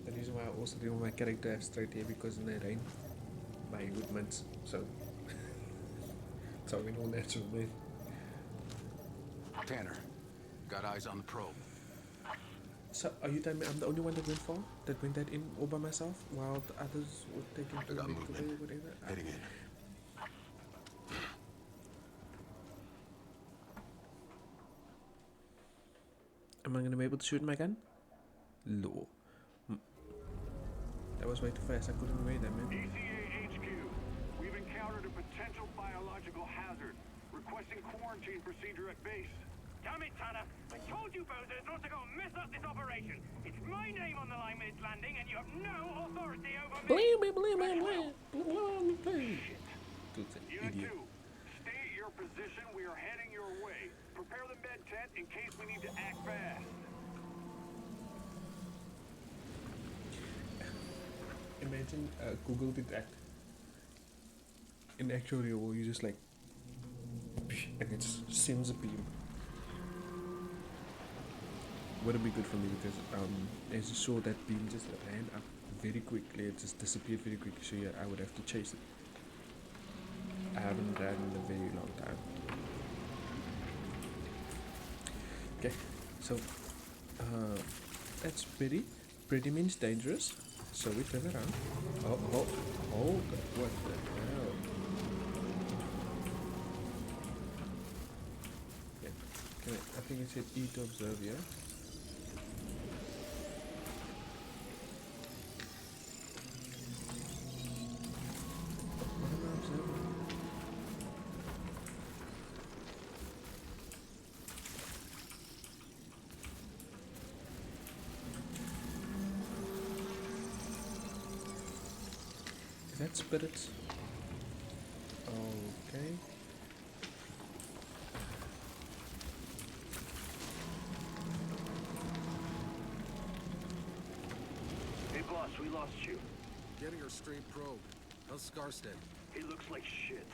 Speaker 1: The reason why I also didn't want my character to have straight hair because in the rain, my movements, so it's all all natural, man.
Speaker 10: Tanner, got eyes on the probe.
Speaker 1: So are you telling me I'm the only one that went that in all by myself while the others were taking to
Speaker 2: got
Speaker 1: medical
Speaker 2: movement.
Speaker 1: bay or whatever?
Speaker 2: Heading in.
Speaker 1: Am I gonna be able to shoot my gun? Law. That was way too fast. I couldn't read that, man.
Speaker 5: ECA HQ, we've encountered a potential biological hazard. Requesting quarantine procedure at base.
Speaker 8: Damn it, Tanner! I told you bozos not to go and mess up this operation. It's my name on the line when it's landing, and you have no authority over me.
Speaker 1: Dude's an
Speaker 5: Unit
Speaker 1: idiot.
Speaker 5: 2, stay at your position. We are heading your way. Prepare the med tent in case we need to act fast.
Speaker 1: Imagine Google did that. In actual real world, you just like, and it sends a beam. Wouldn't be good for me because it's sure that beam just ran up very quickly. It just disappeared very quickly. So yeah, I would have to chase it. I haven't ran in a very long time. Okay, so that's pretty means dangerous. So we turn around. Oh, what the hell? Yeah, I think it said E to observe, yeah? What am I observing? Is that spirits? Okay.
Speaker 5: Hey boss, we lost you.
Speaker 2: Getting her straight probe. How's Scarstead?
Speaker 5: He looks like shit.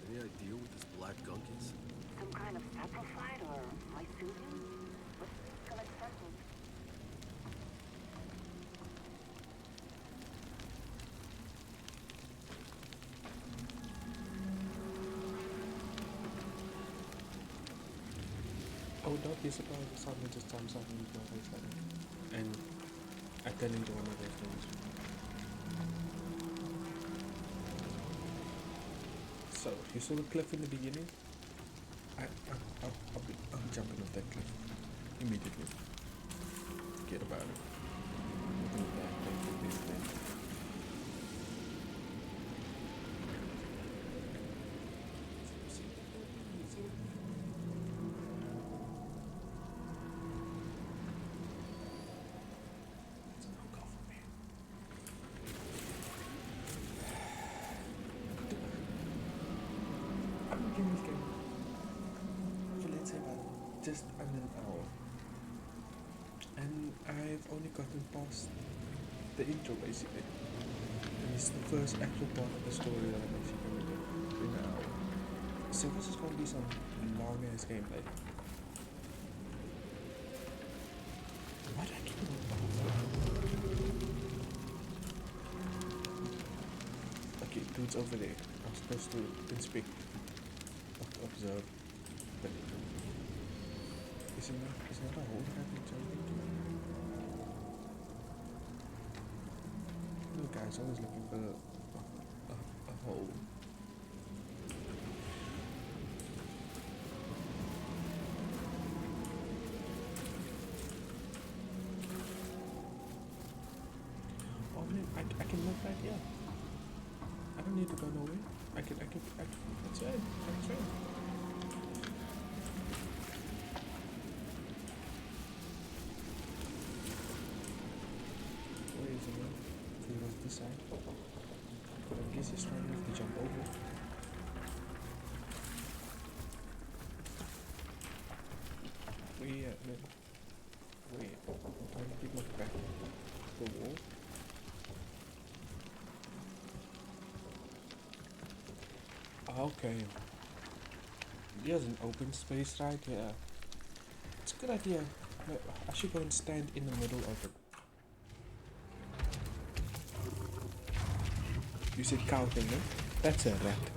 Speaker 2: Any idea what this black gunk is?
Speaker 6: Some kind of saprophyte or mycelium? What's so expensive?
Speaker 1: Oh, don't be surprised if something just jumps up and you go like that. And I turn into one of those things. So, you saw the cliff in the beginning? I'll be jumping off that cliff immediately. Forget about it. Nothing bad, don't do this thing. It's a no-go for me. I'm in this game for let's say about just under an hour, and I've only gotten past the intro basically, and it's the first actual part of the story that I'm actually going to do in an hour. So this is going to be some long ass gameplay. Why do I keep it Okay, dude's over there. I'm supposed to inspect, observe, but is not a hole that I can jump into? No, guys, always looking for a hole. Oh man, I can look right here. I don't need to go nowhere. I can, that's right, that's right. Where is it, man? He was this side. But I guess he's trying to jump over. Where you at, man? Wait, I'm trying to keep my back to the wall. Okay. There's an open space right here. It's a good idea. I should go and stand in the middle of it. You said cow thing, no? That's a rat.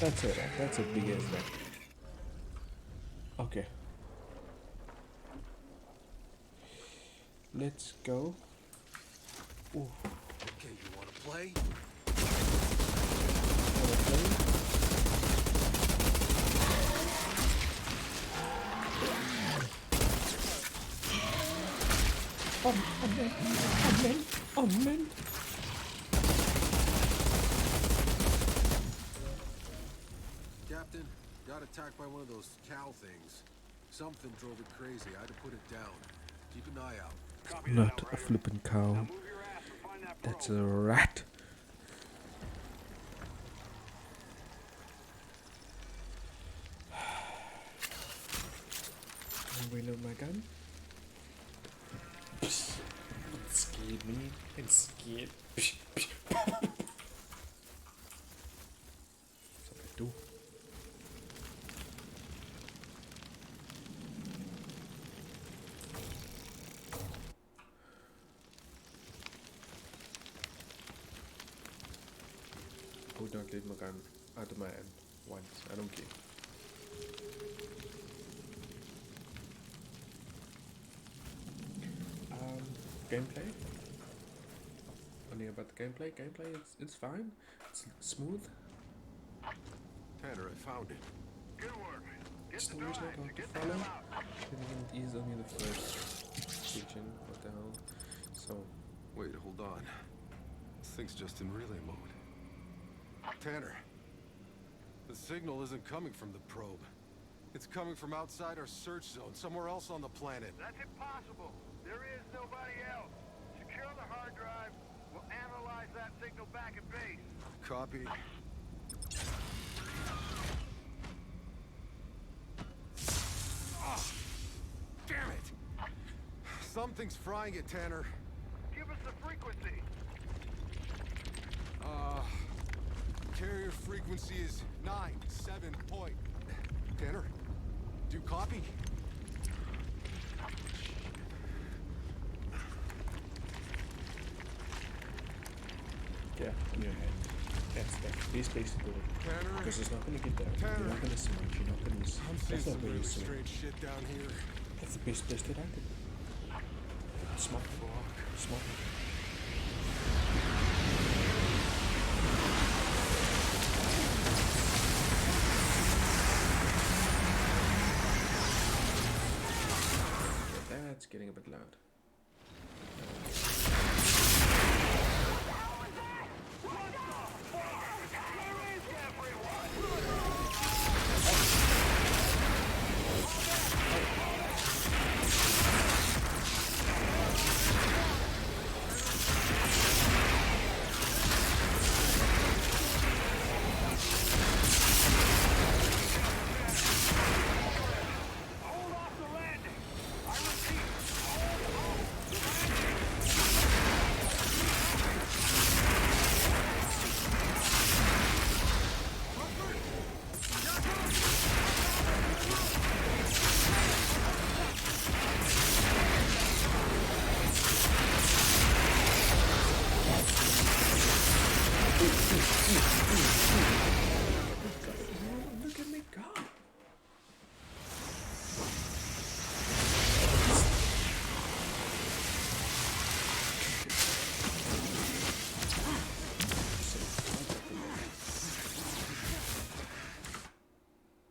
Speaker 1: That's a rat. That's a big ass rat. Okay. Let's go. Ooh.
Speaker 2: Okay, you wanna play?
Speaker 1: Amen.
Speaker 2: Captain, got attacked by one of those cow things. Something drove it crazy. I had to put it down. Keep an eye out.
Speaker 5: Copy that,
Speaker 1: Not a
Speaker 5: Outrider.
Speaker 1: flippin'
Speaker 5: Now
Speaker 1: cow.
Speaker 5: move your ass and find that
Speaker 1: That's
Speaker 5: probe.
Speaker 1: a rat. I'll reload my gun. I'm scared, man. I'm scared. That's what I do. I would not leave my gun out of my hand once. I don't care. Gameplay. Only about the gameplay. Gameplay, it's fine. It's smooth.
Speaker 2: Tanner, I found it.
Speaker 5: Good work. Get the
Speaker 1: Story's
Speaker 5: drive.
Speaker 1: not hard to
Speaker 5: Get the
Speaker 1: follow.
Speaker 5: hell out.
Speaker 1: It is only the first region. What the hell? So,
Speaker 2: Wait, hold on. This thing's just in relay mode. Tanner, the signal isn't coming from the probe. It's coming from outside our search zone, somewhere else on the planet.
Speaker 5: That's impossible. There is nobody else. Secure the hard drive. We'll analyze that signal back at base.
Speaker 2: Copy. Oh, damn it! Something's frying it, Tanner.
Speaker 5: Give us the frequency.
Speaker 2: Carrier frequency is 97 point. Tanner, do you copy?
Speaker 1: yeah, in your head. That's the best place to do it.
Speaker 2: Tanner?
Speaker 1: Because it's not going to get there.
Speaker 2: Tanner.
Speaker 1: You're not going to smudge. You're not going to...
Speaker 2: I'm seeing
Speaker 1: That's not
Speaker 2: some
Speaker 1: very
Speaker 2: really
Speaker 1: useful.
Speaker 2: strange shit down here.
Speaker 1: That's the best place that I could. Smart. Smart. That's getting a bit loud.
Speaker 5: Hold off the landing. I repeat, hold off the landing.
Speaker 1: Look at me go.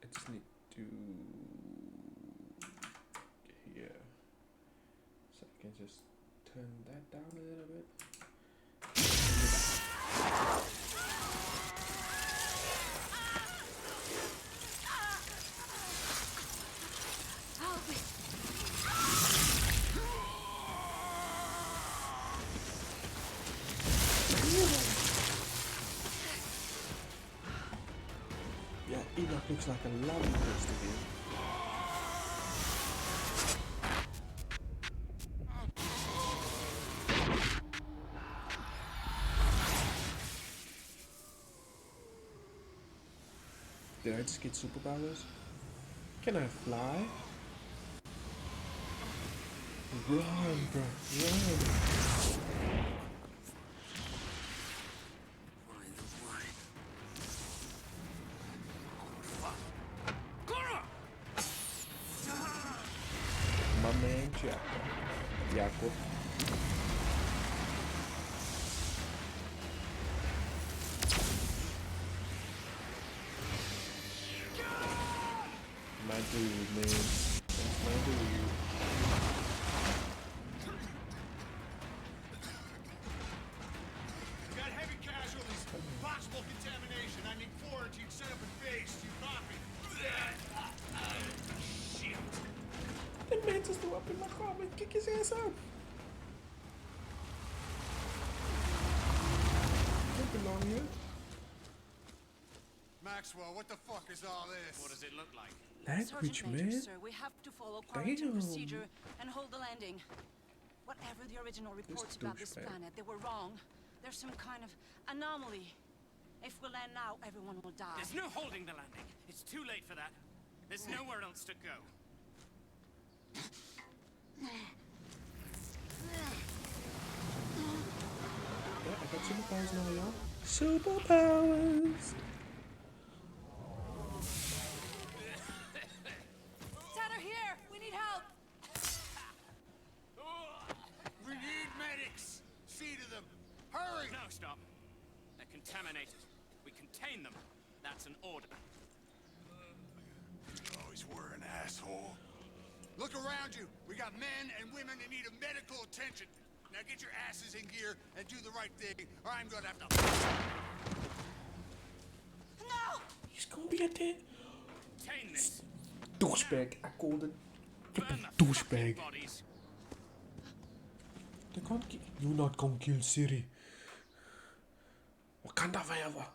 Speaker 1: I just need to get here. So I can just turn that down a little bit. Yeah, Enoch looks like a lovely place to be. Did I just get superpowers? Can I fly? Run, bro, run. My man Jacob. My dude, man. That's my dude. Mantis still up in my car, man. Kick his ass out. Don't belong here.
Speaker 2: Maxwell, what the fuck is all this?
Speaker 8: What does it look like?
Speaker 1: Language,
Speaker 7: Sergeant Major,
Speaker 1: man.
Speaker 7: sir, we have to follow quarantine
Speaker 1: Damn.
Speaker 7: procedure and hold the landing. Whatever the original reports about this
Speaker 1: douchebag.
Speaker 7: planet, they were wrong. There's some kind of anomaly. If we land now, everyone will die.
Speaker 8: There's no holding the landing. It's too late for that. There's nowhere else to go.
Speaker 1: Yeah, I got superpowers now, y'all. Superpowers.
Speaker 7: Tanner, here! We need help!
Speaker 2: We need medics! See to them! Hurry!
Speaker 8: No, stop. They're contaminated. We contain them. That's an order.
Speaker 2: You always were an asshole. Look around you. We got men and women that need medical attention. Now get your asses in gear and do the right thing, or I'm gonna have to...
Speaker 7: No!
Speaker 1: He's gonna be a dead
Speaker 8: Contain this.
Speaker 1: douchebag. I called it
Speaker 8: Burn the
Speaker 1: douchebag.
Speaker 8: fucking bodies.
Speaker 1: They can't kill. You not gonna kill Siri. Wakanda forever.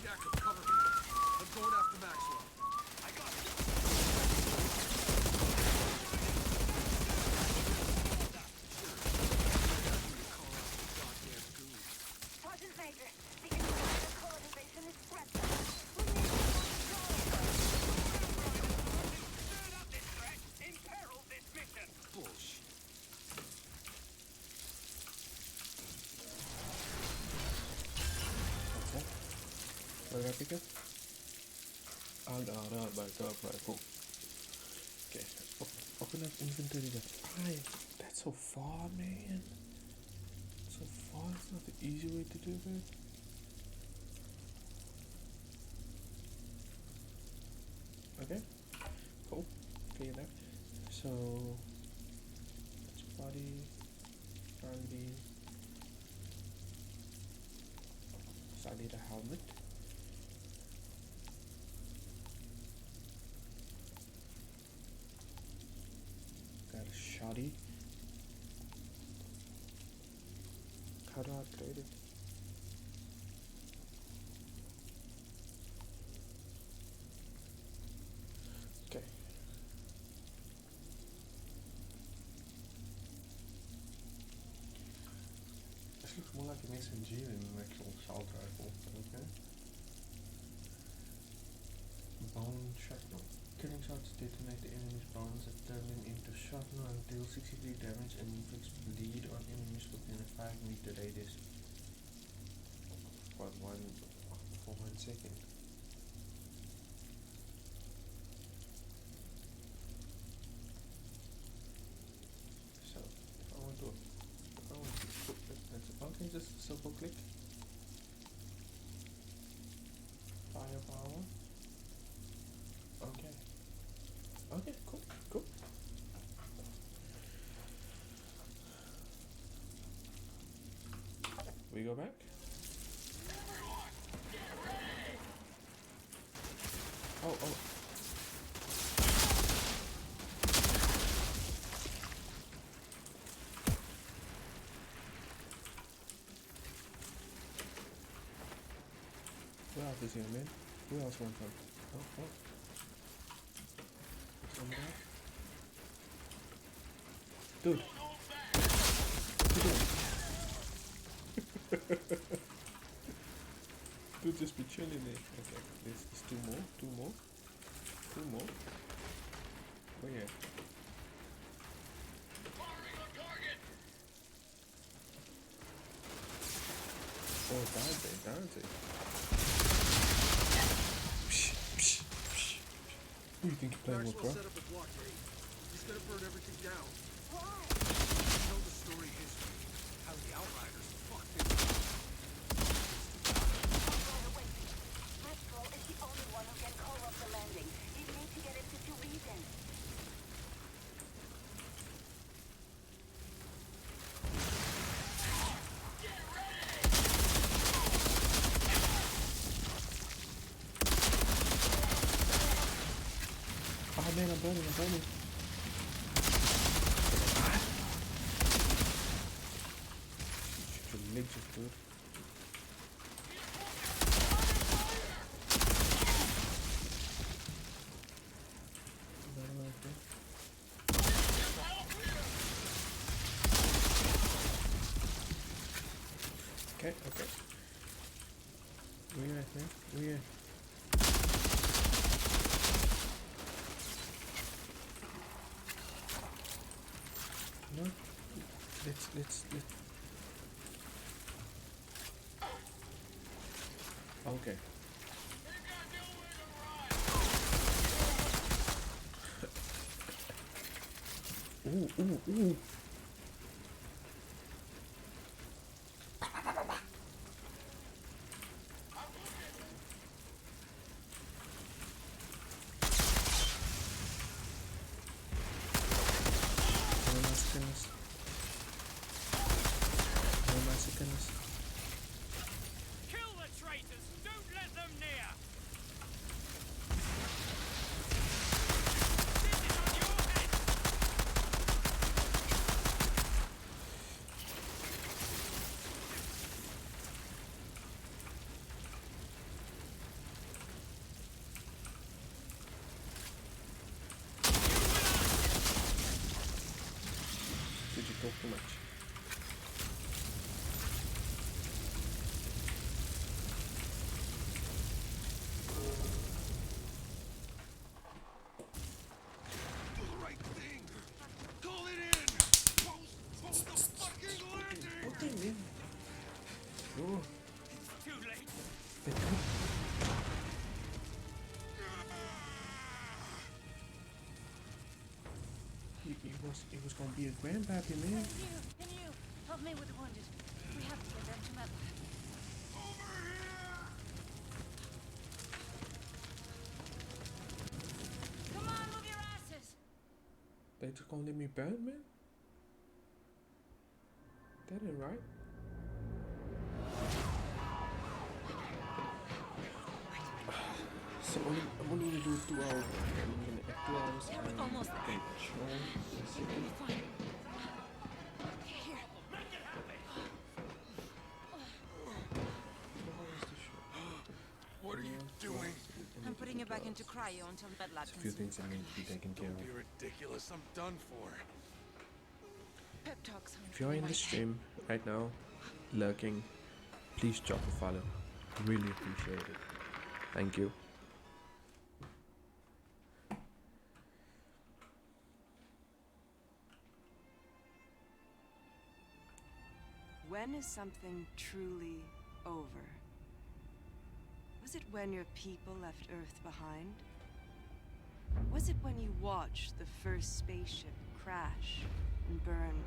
Speaker 2: Jacob, cover me. I'm going after Maxwell. I got it.
Speaker 6: Sergeant Major, the international colonization is spread. We need to
Speaker 8: Stirred up this threat. Imperil this mission.
Speaker 2: Bullshit.
Speaker 1: Okay. What did I pick up? I got a backup rifle. Okay. Open up inventory. That's so far, man. So far. It's not the easy way to do it. Okay. Cool. Okay, that. So that's body. Brandy. So I need a helmet. Got a shoddy. How do I upgrade it? Okay. This looks more like an SMG than an actual assault rifle, but okay. Bone shrapnel. Killing shots detonate the enemy's bones that turn them into shrapnel and deal 63 damage and inflicts bleed on enemies within a 5-meter radius. For 1 second. So, if I want to put that's okay, just a simple click. Firepower. Okay. Okay, cool. We go back. Oh. Who else is here, man? Who else wants some? Oh. Come back. Dude. Dude, just be chilling there. Okay, there's two more. Oh yeah. Oh, Dante. Who do you think you're playing with, bro?
Speaker 2: Maxwell set up a blockade. He's gonna burn everything down. Why? Tell the story history. How the Outriders fucked things up.
Speaker 6: Maxwell is the only one who can call off the landing. You need to get into Sweden.
Speaker 1: burning. Shoot your midgets, dude. Okay. Where you at, man? Where you at? No. Let's. Okay. Ooh. No massacres.
Speaker 8: Kill the traitors! Don't let them near! This is on your head!
Speaker 1: Did you talk too much?
Speaker 2: Do the right thing. Call it in. Post the fucking landing.
Speaker 1: What the hell? Oh,
Speaker 8: It's too late.
Speaker 1: It was gonna be a grandpappy, man.
Speaker 7: And you, help me with the wounded. We have to get them to MedLab.
Speaker 2: Over here.
Speaker 7: Come on, move your asses!
Speaker 1: They just gonna let me burn, man? That ain't right. So I'm only gonna do 2 hours. I'm gonna add 2 hours.
Speaker 7: Yeah, we're almost there.
Speaker 1: Fine.
Speaker 7: Here.
Speaker 2: What are you doing?
Speaker 7: I'm putting it back into cryo until MedLab
Speaker 1: There's a
Speaker 7: can
Speaker 1: few
Speaker 7: see
Speaker 1: things that need to be taken care of.
Speaker 2: You're ridiculous. I'm done for.
Speaker 7: pep talks.
Speaker 1: If you're in the stream right now, lurking, please drop a follow. Really appreciate it. Thank you.
Speaker 11: When is something truly over? Was it when your people left Earth behind? Was it when you watched the first spaceship crash and burn?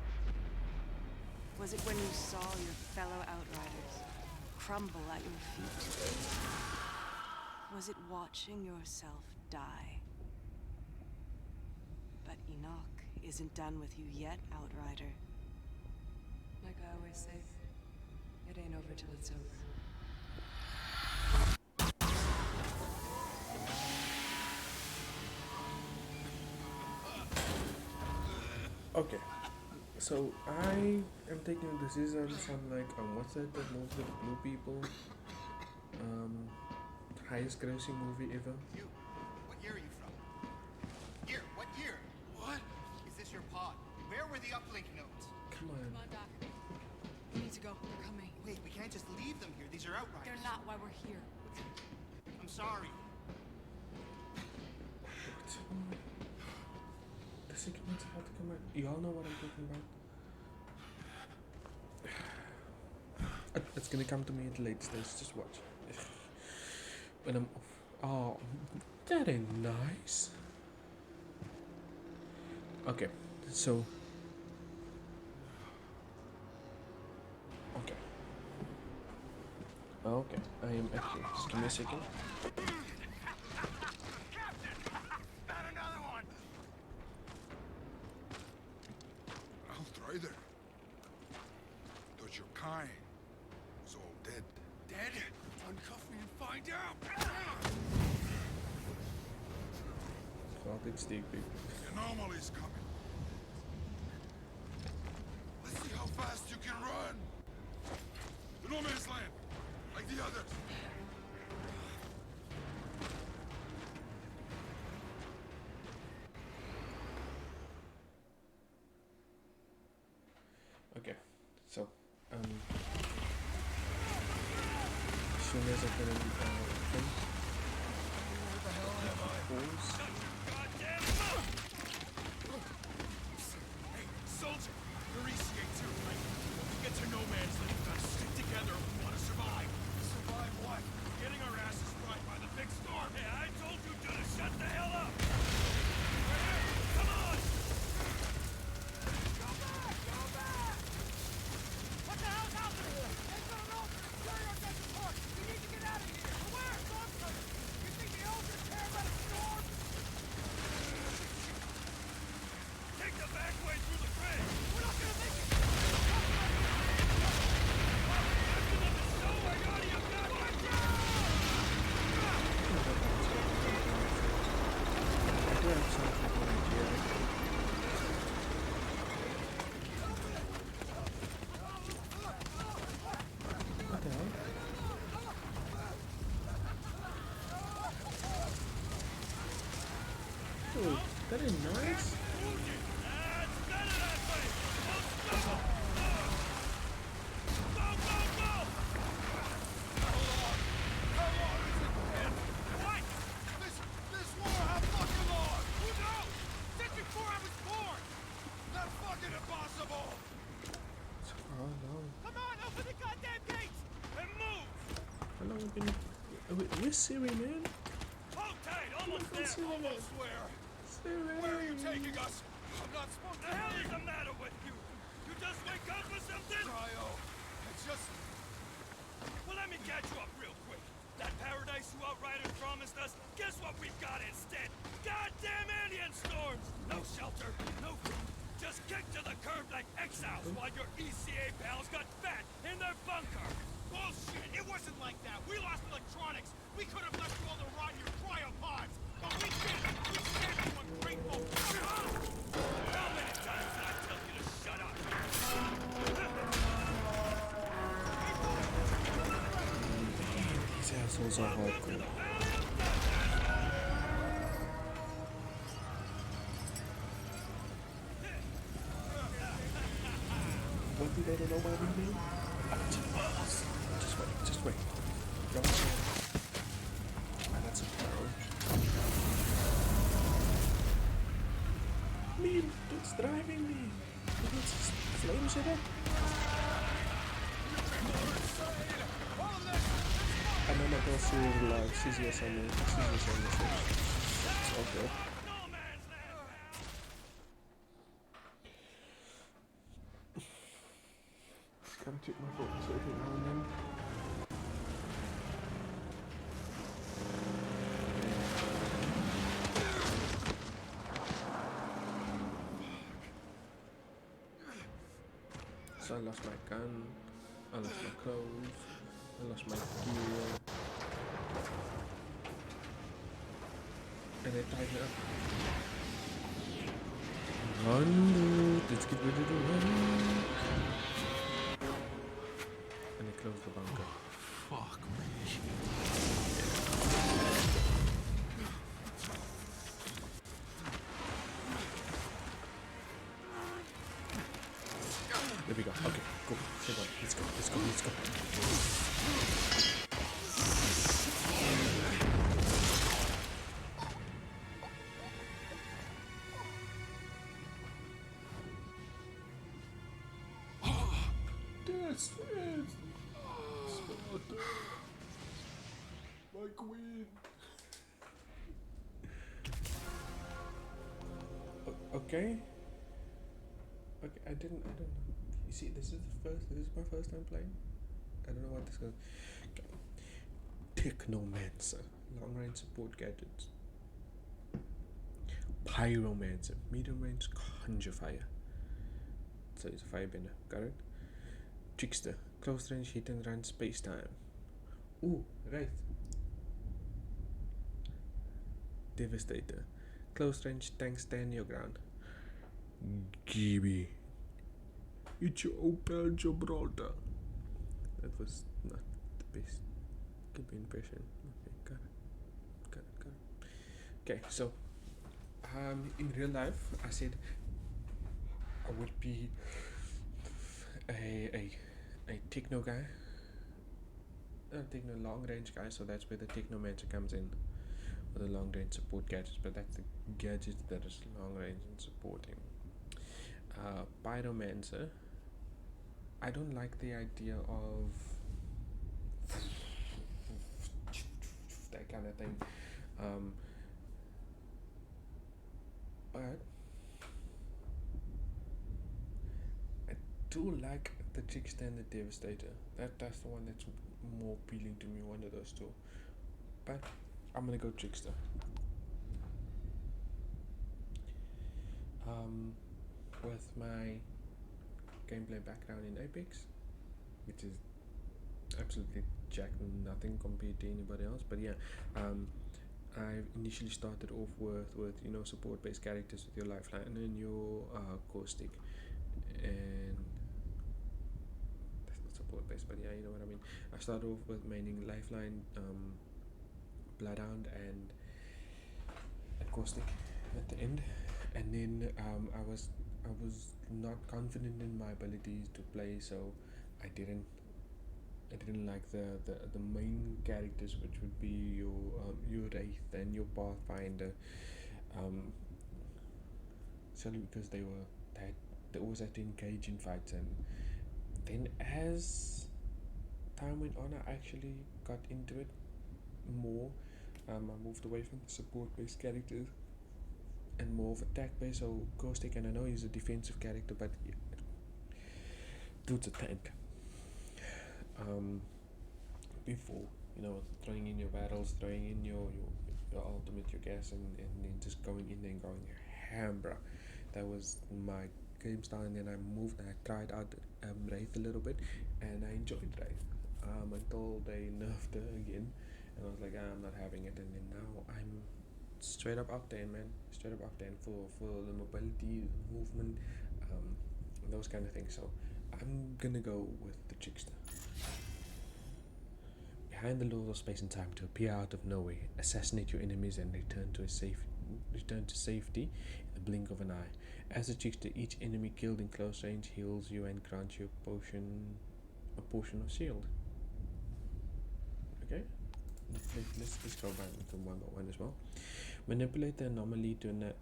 Speaker 11: Was it when you saw your fellow Outriders crumble at your feet? Was it watching yourself die? But Enoch isn't done with you yet, Outrider.
Speaker 12: Like I always say, it ain't over till it's over.
Speaker 1: Okay, so I am taking decisions on like what's that movie with the blue people? Highest grossing movie ever.
Speaker 13: You, what year are you from? Year, what year?
Speaker 2: What?
Speaker 13: Is this your pod? Where were the uplink notes?
Speaker 1: Come on.
Speaker 12: Come on, Doc. We need to go. They're coming.
Speaker 13: Wait, we can't just leave them here. These are Outriders.
Speaker 12: They're not why we're here.
Speaker 13: I'm sorry.
Speaker 1: The segment's about to come out. You all know what I'm talking about. It's gonna come to me at the late stage. Just watch. When I'm off. Oh, that ain't nice. Okay, so. Okay, I am actually. Just give me a second.
Speaker 8: Not another one!
Speaker 2: Outrider. Thought your kind was all dead. Dead? Uncuff me and find out.
Speaker 1: altijd steekpik.
Speaker 14: The anomaly's coming. Let's see how fast you can run. The no man's land, like the others.
Speaker 1: Okay, so as soon as I get in thing,
Speaker 14: Where the hell am I? Hey, soldier, you're ECA too, right? When we get to no man's land, we gotta stick together if we want to survive. Survive what? Getting our asses fried by the big storm.
Speaker 4: Hey, I told you to shut the hell up! Right here! Come on!
Speaker 8: Go back! Go back! What the hell's happening here? They got an altar and carry our dead support. We need to get out of here. Where? Storm coming. You think the elders care about a storm?
Speaker 4: Take the back way through the bridge!
Speaker 8: We're not gonna make it.
Speaker 1: What the hell? Oh, that is nice.
Speaker 14: This war, how fucking long? Who knows? Since before I was born! Not fucking impossible!
Speaker 1: Oh no.
Speaker 8: Come on, open the goddamn gates and move.
Speaker 1: How long have we been? Where's Siri, man?
Speaker 4: Hold tight, almost there.
Speaker 14: Almost where?
Speaker 1: Siri.
Speaker 14: Where are you taking us? I'm not supposed
Speaker 4: What the hell is the matter with you? You just wake up or something?
Speaker 14: Cryo. It's just...
Speaker 4: Well, let me catch you up real quick. That paradise you Outriders promised us, guess what we've got instead? Goddamn alien storms! No shelter, no food, just kicked to the curb like exiles while your ECA pals got fat in their bunker!
Speaker 8: Bullshit! It wasn't like that. We lost electronics. We could have left you all to rot in your cryopods, but we didn't. We saved you ungrateful.
Speaker 4: How many times did I tell you to shut up?
Speaker 1: These assholes are hardcore. What do they don't know what we mean? Just wait. Don't say that. That's a barrel. Me, it's driving me. It's flames in it. I know my girl Siri is live. She's yes on me. She's yes on me. It's all good. Gotta check my focus every now and then. So I lost my gun, I lost my clothes, I lost my gear, and they tied me up. Run, dude, let's get ready to run. And they closed the bunker.
Speaker 10: Fuck me.
Speaker 1: There we go. Okay, go. Sit down. Let's go. That's it. My queen. Okay. Okay, I don't know. You see, this is my first time playing. I don't know what this is. Okay. Technomancer, long range support gadgets. Pyromancer, medium range conjure fire. So it's a firebender, got it? Trickster, close range hit and run space time. Ooh, right. Devastator, close range tanks stand your ground. Gibby. It's your open Gibraltar. That was not the best Gibby impression. Okay, got it. Okay, so in real life, I said I would be a techno guy, a techno long range guy. So that's where the technomancer comes in, with the long range support gadgets. But that's the gadget that is long range and supporting. Pyromancer. I don't like the idea of that kind of thing. But I do like the Trickster and the Devastator. That's the one that's more appealing to me, one of those two. But I'm gonna go Trickster. With my gameplay background in Apex, which is absolutely jack nothing compared to anybody else, but yeah, I initially started off with support based characters with your lifeline and your caustic, and that's not support based, but yeah, you know what I mean. I started off with maining lifeline, bloodhound, and caustic at the end, and then I was not confident in my abilities to play, so I didn't like the main characters, which would be your Wraith and your Pathfinder, solely because they always had to engage in fights. And then as time went on, I actually got into it more. I moved away from the support based characters and more of attack based. So Caustic, and I know he's a defensive character, but dude's a tank. Before, throwing in your battles, throwing in your ultimate, your gas, and then just going in there and going ham, bro. That was my game style. And then I moved and I tried out Wraith a little bit, and I enjoyed Wraith until they nerfed her again, and I was like, I'm not having it. And then now I'm straight up Octane, man, straight up Octane for the mobility, movement, those kind of things. So I'm gonna go with the Trickster. Behind the laws of space and time, to appear out of nowhere, assassinate your enemies, and return to safety in the blink of an eye. As a Trickster, each enemy killed in close range heals you and grants you a portion of shield. Okay, let's go back to one by one as well. Manipulate the anomaly to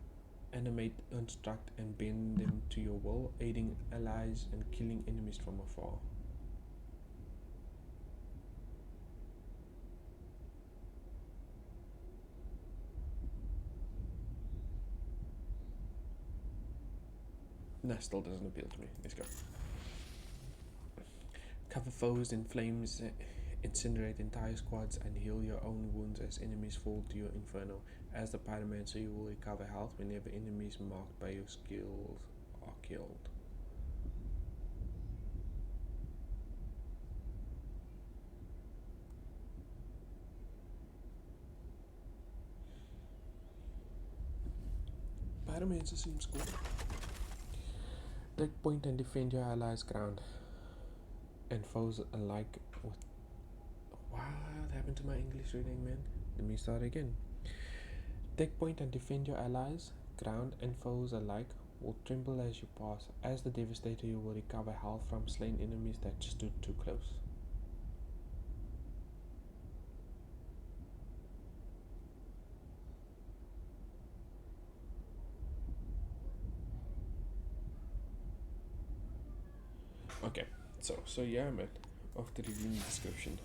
Speaker 1: animate, instruct, and bend them to your will, aiding allies and killing enemies from afar. That still doesn't appeal to me. Let's go. Cover foes in flames, incinerate entire squads, and heal your own wounds as enemies fall to your inferno. As the Pyromancer, you will recover health whenever enemies marked by your skills are killed. Pyromancer seems cool. Take point and defend your allies' ground and foes alike. What happened to my English reading, man? Let me start again. Take point and defend your allies' ground and foes alike will tremble as you pass. As the Devastator, you will recover health from slain enemies that stood too close. Okay, so yeah, man. After reading the description,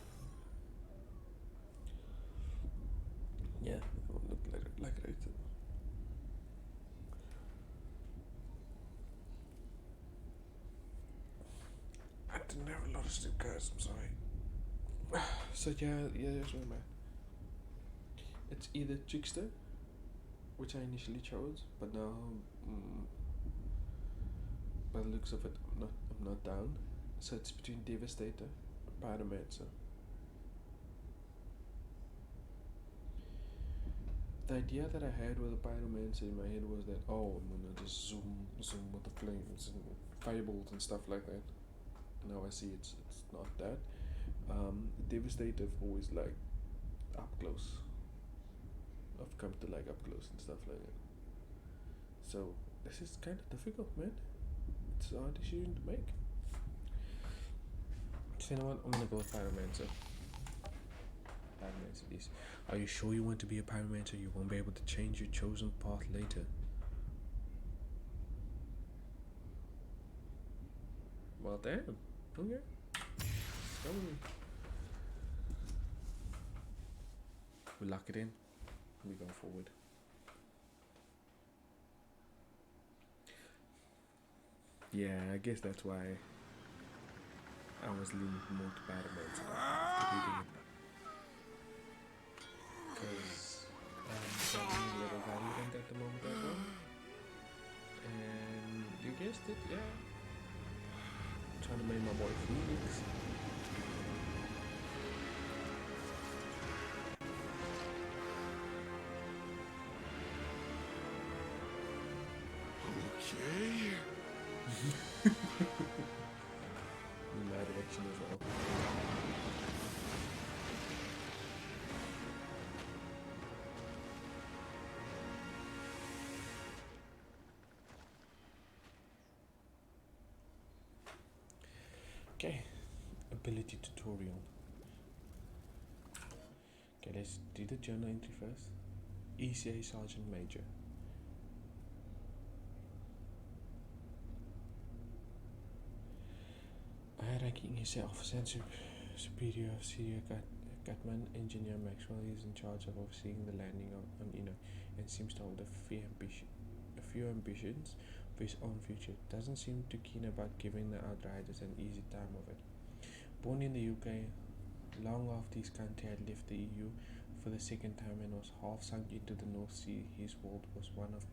Speaker 1: yeah, it will look like it. I didn't have a lot of sleep, guys. I'm sorry. So yeah, here's where I'm at. It's either Trickster, which I initially chose, but now, by the looks of it, I'm not down. So it's between Devastator and Pyromancer. the idea that I had with the pyromancer in my head was that, oh, I'm gonna just zoom with the flames and firebolts and stuff like that. Now I see it's not that. Devastative always like up close. I've come to like up close and stuff like that. So this is kind of difficult, man. It's a hard decision to make. So you know what? I'm gonna go with pyromancer. Pyromancer it is. Are you sure you want to be a pyromancer? You won't be able to change your chosen path later. Well, damn. Okay. We lock it in. We go forward. Yeah, I guess that's why I was leaning more to pyromancer. Because I'm a little Valorant at the moment as well. And you guessed it, yeah. I'm trying to make my boy Phoenix.
Speaker 14: Okay.
Speaker 1: In that direction as well. Okay, ability tutorial. Okay, let's do the journal entry first. ECA Sergeant Major. High-ranking ECA officer and superior of Senior Catman Engineer Maxwell is in charge of overseeing the landing on Enoch and seems to hold a few ambitions for his own future. Doesn't seem too keen about giving the Outriders an easy time of it. Born in the UK, long after his country had left the EU for the second time and was half sunk into the North Sea, his world was one of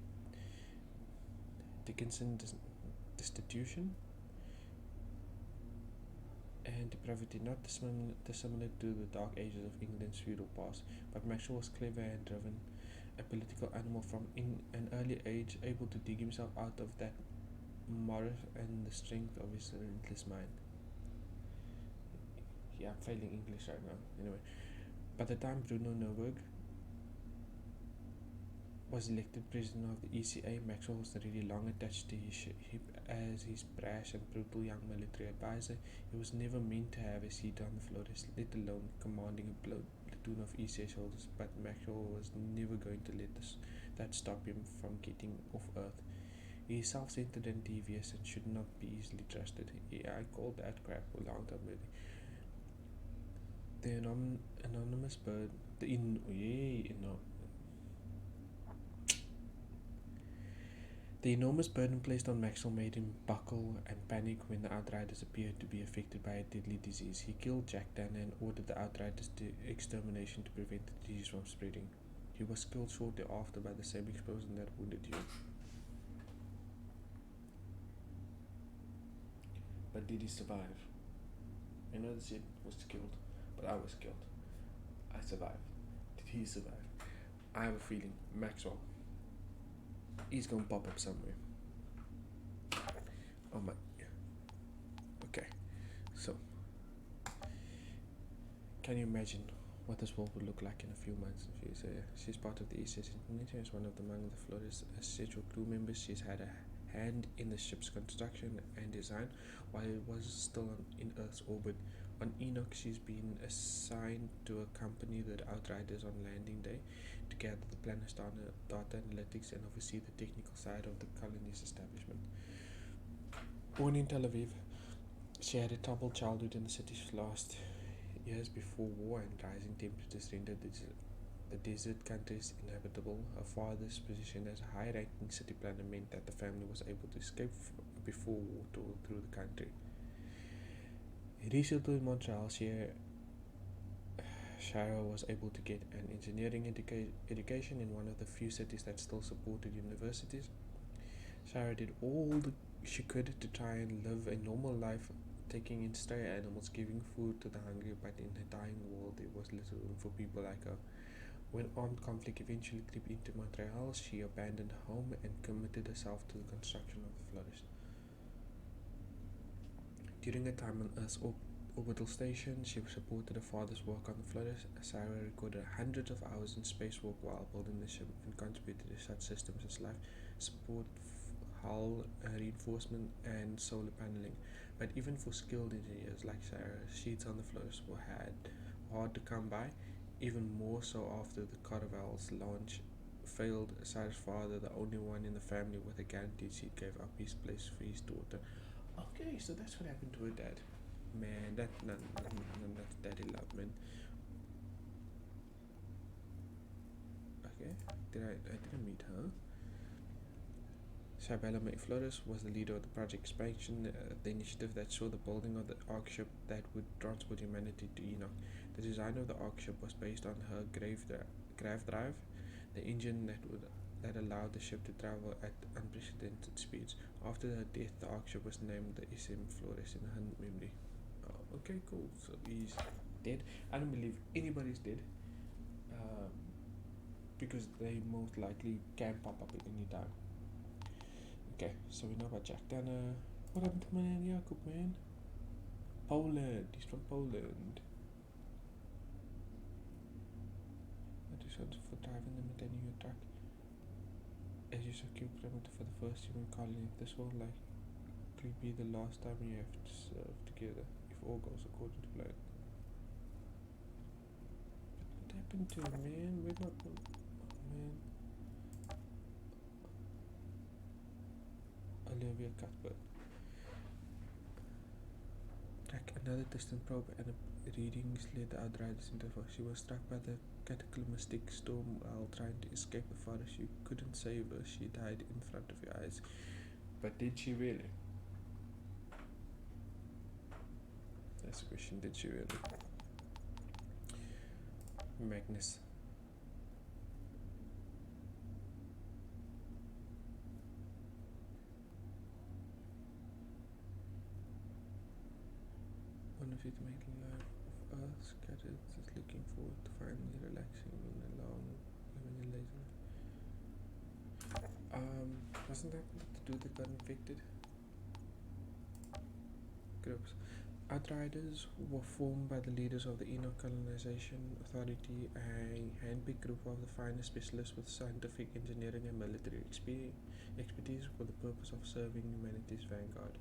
Speaker 1: Dickinson destitution and depravity, not dissimilar to the dark ages of England's feudal past. But Maxwell was clever and driven, a political animal from an early age, able to dig himself out of that morass and the strength of his relentless mind. Yeah, I'm failing English right now. Anyway, by the time Bruno Nuremberg was elected president of the ECA, Maxwell was already long attached to his hip as his brash and brutal young military advisor. He was never meant to have a seat on the Flores, let alone commanding a platoon of ECA soldiers, but Maxwell was never going to let that stop him from getting off Earth. He is self-centered and devious and should not be easily trusted. I called that crap a long time ago. The anonymous bird, the enormous burden placed on Maxwell made him buckle and panic when the Outriders appeared to be affected by a deadly disease. He killed Jack Tanner and ordered the Outriders to extermination to prevent the disease from spreading. He was killed shortly after by the same explosion that wounded you. But did he survive? I know the was killed, but I was killed. I survived. Did he survive? I have a feeling Maxwell, he's gonna pop up somewhere. Oh my. Okay. So, can you imagine what this world would look like in a few months? She's part of the ECS Indonesia, is one of among the Flores essential crew members. She's had a hand in the ship's construction and design while it was still in Earth's orbit. On Enoch, she's been assigned to accompany the Outriders on landing day to gather the planet's data analytics and oversee the technical side of the colony's establishment. Born in Tel Aviv, she had a troubled childhood in the city's last years before war and rising temperatures rendered the desert countries inhabitable. Her father's position as a high-ranking city planner meant that the family was able to escape before war tore through the country. Resettled in Montreal, Shara was able to get an engineering education in one of the few cities that still supported universities. Shara did all she could to try and live a normal life, taking in stray animals, giving food to the hungry, but in a dying world there was little room for people like her. When armed conflict eventually crept into Montreal, she abandoned home and committed herself to the construction of the florist. During her time on Earth's orbital station, she supported her father's work on the florist. Sarah recorded hundreds of hours in spacewalk while building the ship and contributed to such systems as life support, hull reinforcement, and solar paneling. But even for skilled engineers like Sarah, sheets on the florist were hard to come by, even more so after the Caravel's launch failed. Sarah's father, the only one in the family with a guaranteed seat, gave up his place for his daughter. Okay, so that's what happened to her dad. Man, that's daddy love, man. Okay, I didn't meet her. Sabella May Flores was the leader of the project expansion, the initiative that saw the building of the Ark ship that would transport humanity to Enoch. The design of the Ark ship was based on her grav drive, the engine that allowed the ship to travel at unprecedented speeds. After her death, the Ark ship was named the SM Flores in her memory. Oh, okay, cool. So he's dead. I don't believe anybody's dead, because they most likely can pop up at any time. Okay, so we know about Jack Tanner. What happened to my man Jakub, man? Poland. He's from Poland. That is for driving them at any truck. As you secure perimeter for the first human colony, this will likely be the last time you have to serve together, if all goes according to plan. But what happened to him, man? Where my man? Olivia Cuthbert. Track another distant probe and readings led the Outriders into fire. She was struck by the cataclysmic storm while trying to escape the forest. You couldn't save her. She died in front of your eyes. But did she really? That's the question. Did she really? Magnus. One of it making life of Earth scattered is looking forward to finally relaxing in a long living later. Wasn't that the dude that got infected? Groups. Outriders were formed by the leaders of the Enoch Colonization Authority, a handpicked group of the finest specialists with scientific, engineering, and military expertise for the purpose of serving humanity's vanguard.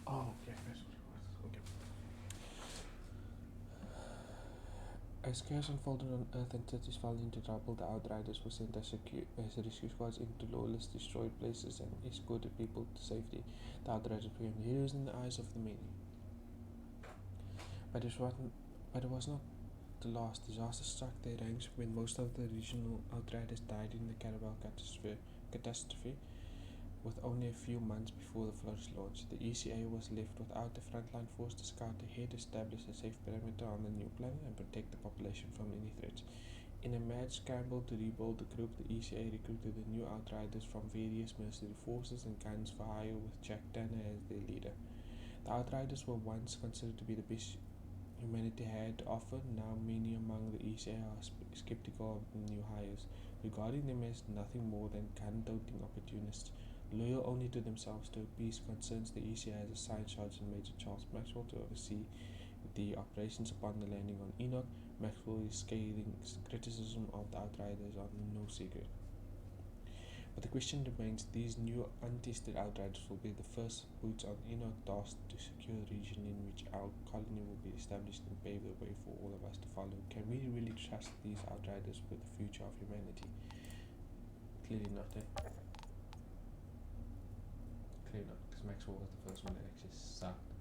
Speaker 1: Oh, okay, that's what it was. Okay. As chaos unfolded on Earth and cities fell into trouble, the Outriders were sent as rescue squads into lawless, destroyed places and escorted people to safety. The Outriders became heroes in the eyes of the many. But it was not the last. Disaster struck their ranks when most of the regional Outriders died in the Caravel catastrophe. With only a few months before the Flourish launch, the ECA was left without a frontline force to scout ahead, establish a safe perimeter on the new planet, and protect the population from any threats. In a mad scramble to rebuild the group, the ECA recruited the new Outriders from various mercenary forces and guns for hire, with Jack Tanner as their leader. The Outriders were once considered to be the best humanity had to offer. Now many among the ECA are skeptical of the new hires, regarding them as nothing more than gun-toting opportunists. Loyal only to themselves to appease concerns, the ECA has assigned Sergeant Major Charles Maxwell to oversee the operations upon the landing on Enoch. Maxwell is scathing criticism of the Outriders are no secret. But the question remains, these new untested Outriders will be the first boots on Enoch, tasked to secure the region in which our colony will be established and pave the way for all of us to follow. Can we really trust these Outriders with the future of humanity? Clearly not, eh? Clearly not, because Maxwell was the first one that actually sucked.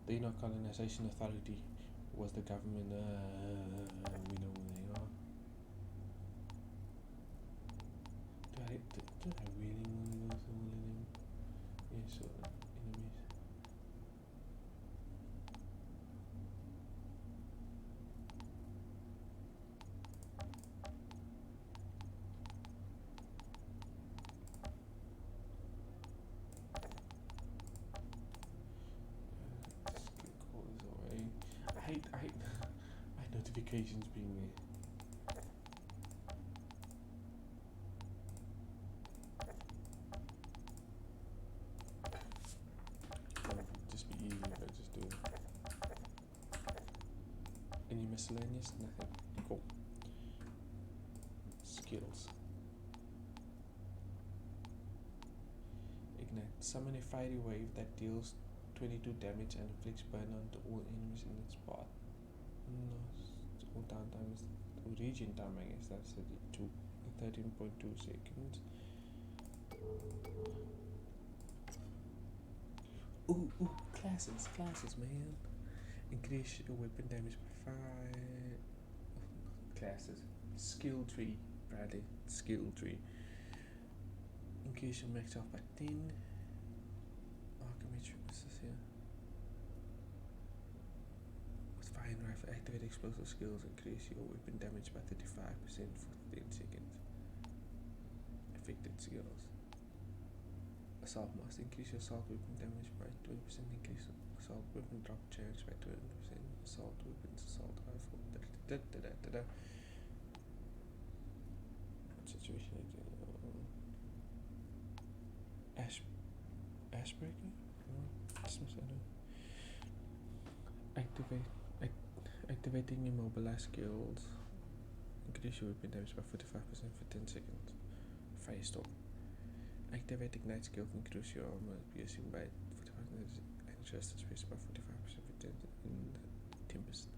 Speaker 1: The Enoch Colonization Authority was the government, we know who they are. Do I really want to go through all of them? Yeah, so enemies. indications being there. Just be easy if I just do it. Any miscellaneous? Nothing. Cool. Skills. Ignite. Summon a fiery wave that deals 22 damage and inflicts burn onto all enemies in its path. No, all downtime is region time, I guess that's 13.2 seconds. Ooh, classes, man. Increase your weapon damage by 5. Classes. Skill tree, Bradley. Skill tree. Increase your max health by 10. Archimetric, what's this here? With fire and rifle, activate explosive skills. Increase your weapon damage by 35% for 10 seconds. Affected skills. Assault master, increase your assault weapon damage by 20%, increase assault weapon drop chance by 20%, assault weapons, assault rifle, What situation is it? Ashbreaker? No, activating immobilize skills, increase your weapon damage by 45% for 10 seconds. Firestorm. Activate ignite skill can increase your armor piercing by 45% and adjust its space by 45% for 10 in Tempest.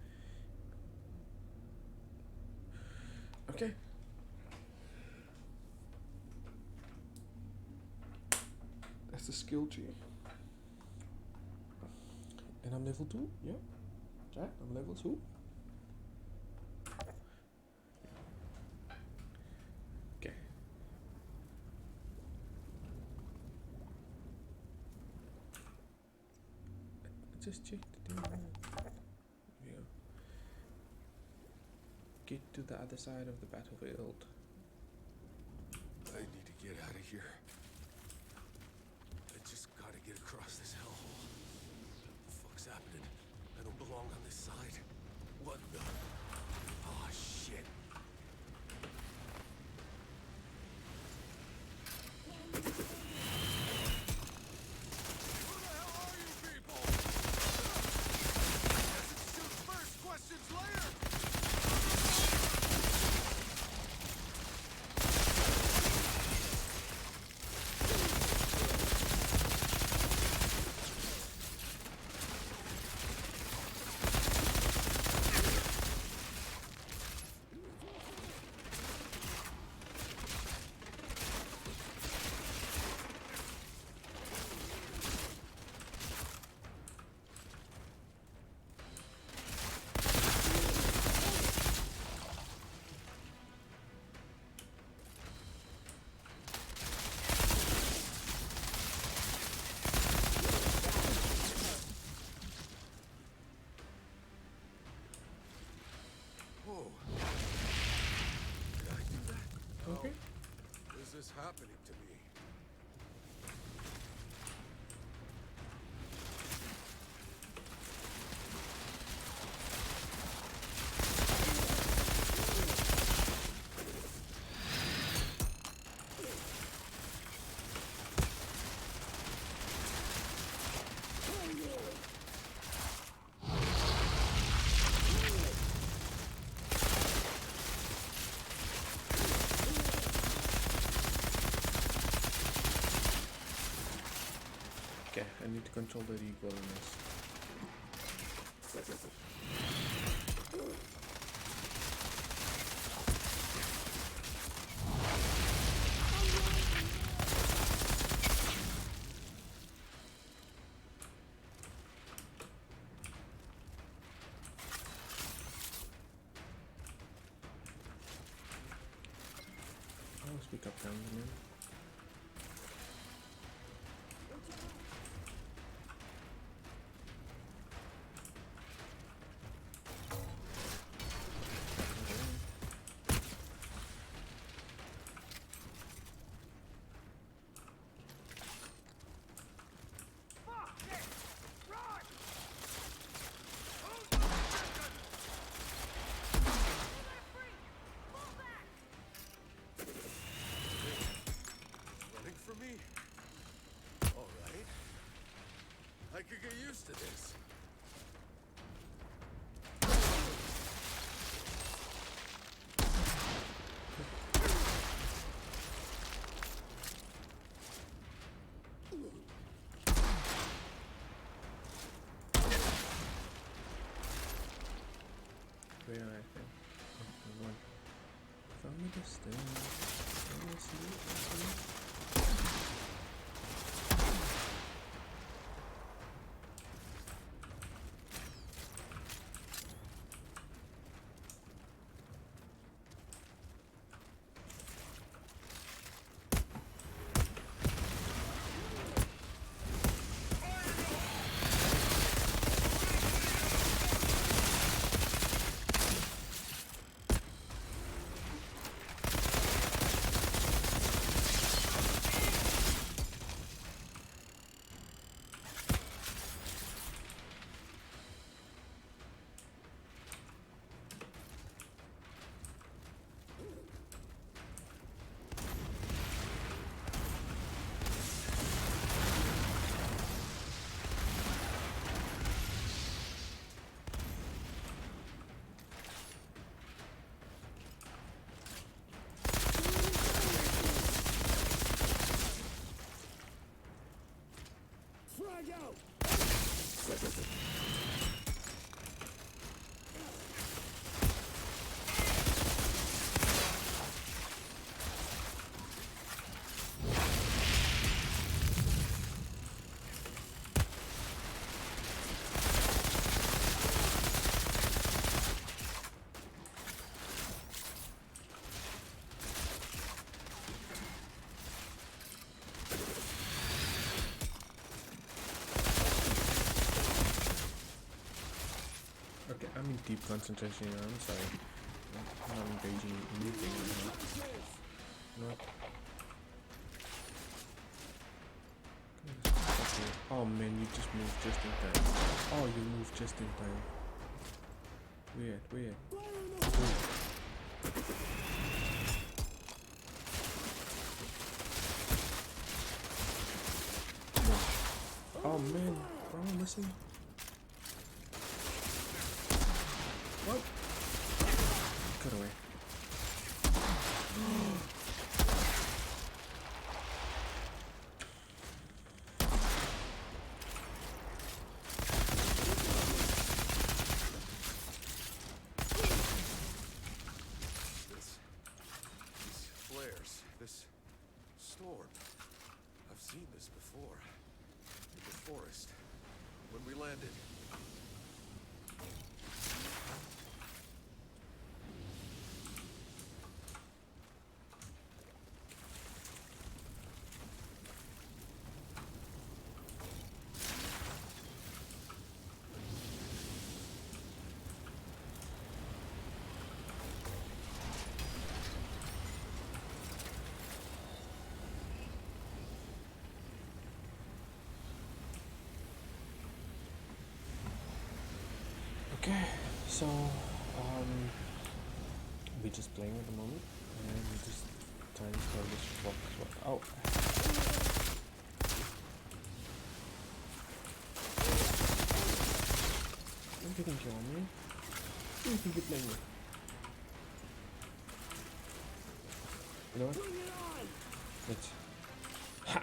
Speaker 1: Okay. That's the skill tree. And I'm level 2? Yeah. Right, I'm level 2. Just check the thing. Yeah. Get to the other side of the battlefield.
Speaker 2: I need to get out of here. I just gotta get across this hellhole. What the fuck's happening? I don't belong on this side. What the? Oh shit.
Speaker 1: Okay.
Speaker 2: Is this happening to me?
Speaker 1: Okay, I need to control the recoil on this. I'll speak up down here.
Speaker 2: could get used to this.
Speaker 1: Where I think? Oh, one. From the distance. I see. Okay, I'm in deep concentration here. I'm sorry. I'm not engaging in anything right now. No. Okay. Oh man, you just moved just in time. Oh, you moved just in time. Weird, weird. Oh man, wrong missing. What? Get away.
Speaker 2: These flares, this storm. I've seen this before. In the forest. When we landed.
Speaker 1: Okay, so we're just playing at the moment, and we're just trying to tell this fuck out. What do you think you're on me? Who do you think you're playing with? You know what? Let's. Ha!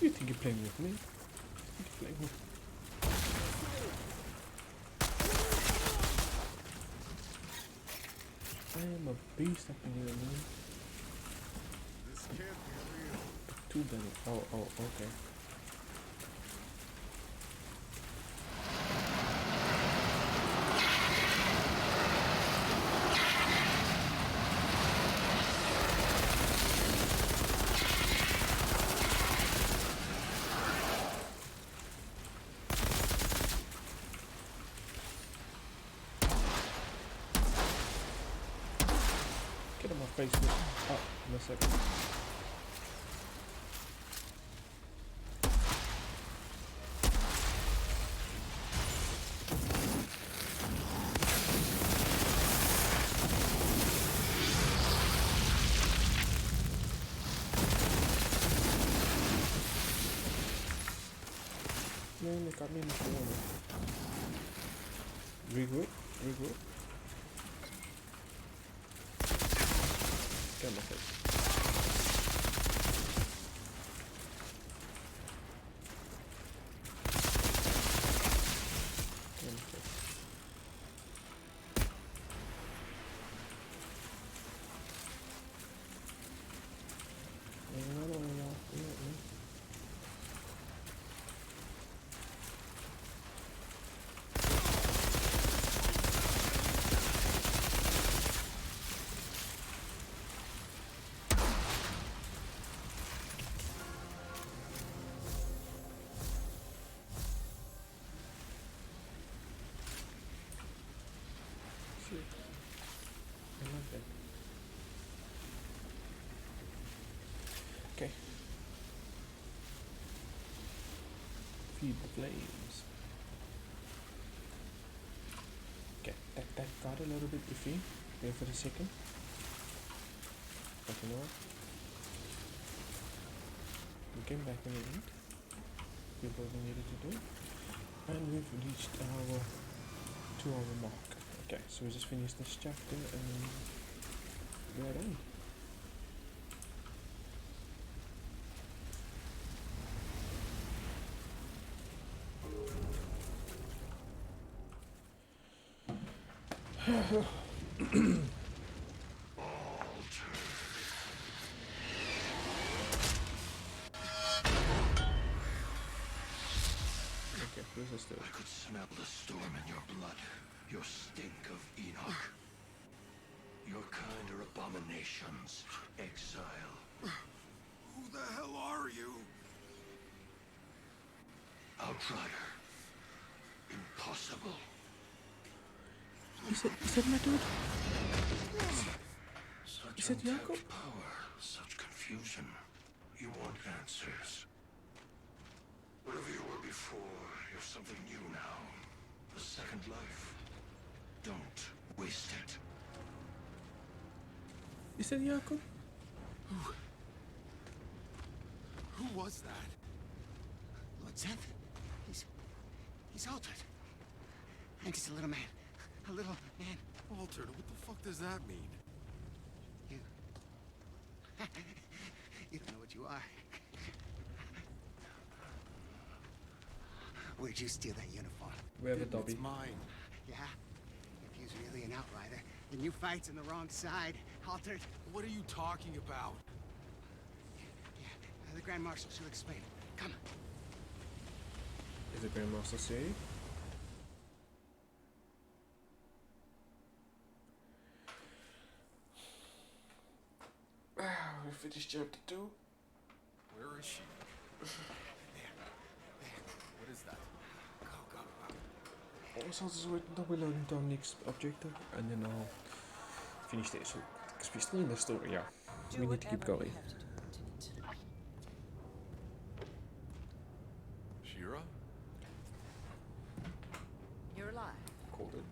Speaker 1: You think you're playing with me? You think you're playing with me? I am a beast up in here, man.
Speaker 2: This can't be real.
Speaker 1: Too many. Oh, okay. Get on my face, man. Oh, in a second. man. They got me in the corner. Regroup. Regroup. Get my face. Get my face. Another one off. Yeah, man. Shit. I love that. Okay. Feed the flames. Okay, that got a little bit iffy there for a second. But you know what? We came back in the end. Did what we needed to do. And we've reached our 2-hour mark. Okay, so we just finished this chapter and we're done. Okay, this is still.
Speaker 15: I could smell the storm in your blood, your stink of Enoch. Your kind are abominations, exile.
Speaker 14: Who the hell are you?
Speaker 15: Outrider. Impossible.
Speaker 1: Is that my dude?
Speaker 15: Such
Speaker 1: Is it Jakob?
Speaker 15: untapped power, such confusion. You want answers. Whatever you were before, you're something new now. A second life. Don't waste it.
Speaker 1: Is that Jakob?
Speaker 14: Who was that?
Speaker 13: Lord Zeth? He's altered. And he's a little man. A little man.
Speaker 14: Altered? What the fuck does that mean?
Speaker 13: You. You don't know what you are. Where'd you steal that uniform?
Speaker 1: Where the Dobby?
Speaker 14: It's mine.
Speaker 13: Yeah? If he's really an outrider, then you fight on the wrong side. Altered.
Speaker 14: What are you talking about?
Speaker 13: Yeah, the Grand Marshal, she'll explain. Come.
Speaker 1: Is the Grandmaster safe? We finished chapter 2.
Speaker 14: Where is she? There. What is that? Go.
Speaker 1: Also, just wait until we learn our next objective and then I'll finish this. So, because we're still in the story, yeah. We need to keep going.
Speaker 14: Shira?
Speaker 7: You're alive.
Speaker 1: Called it.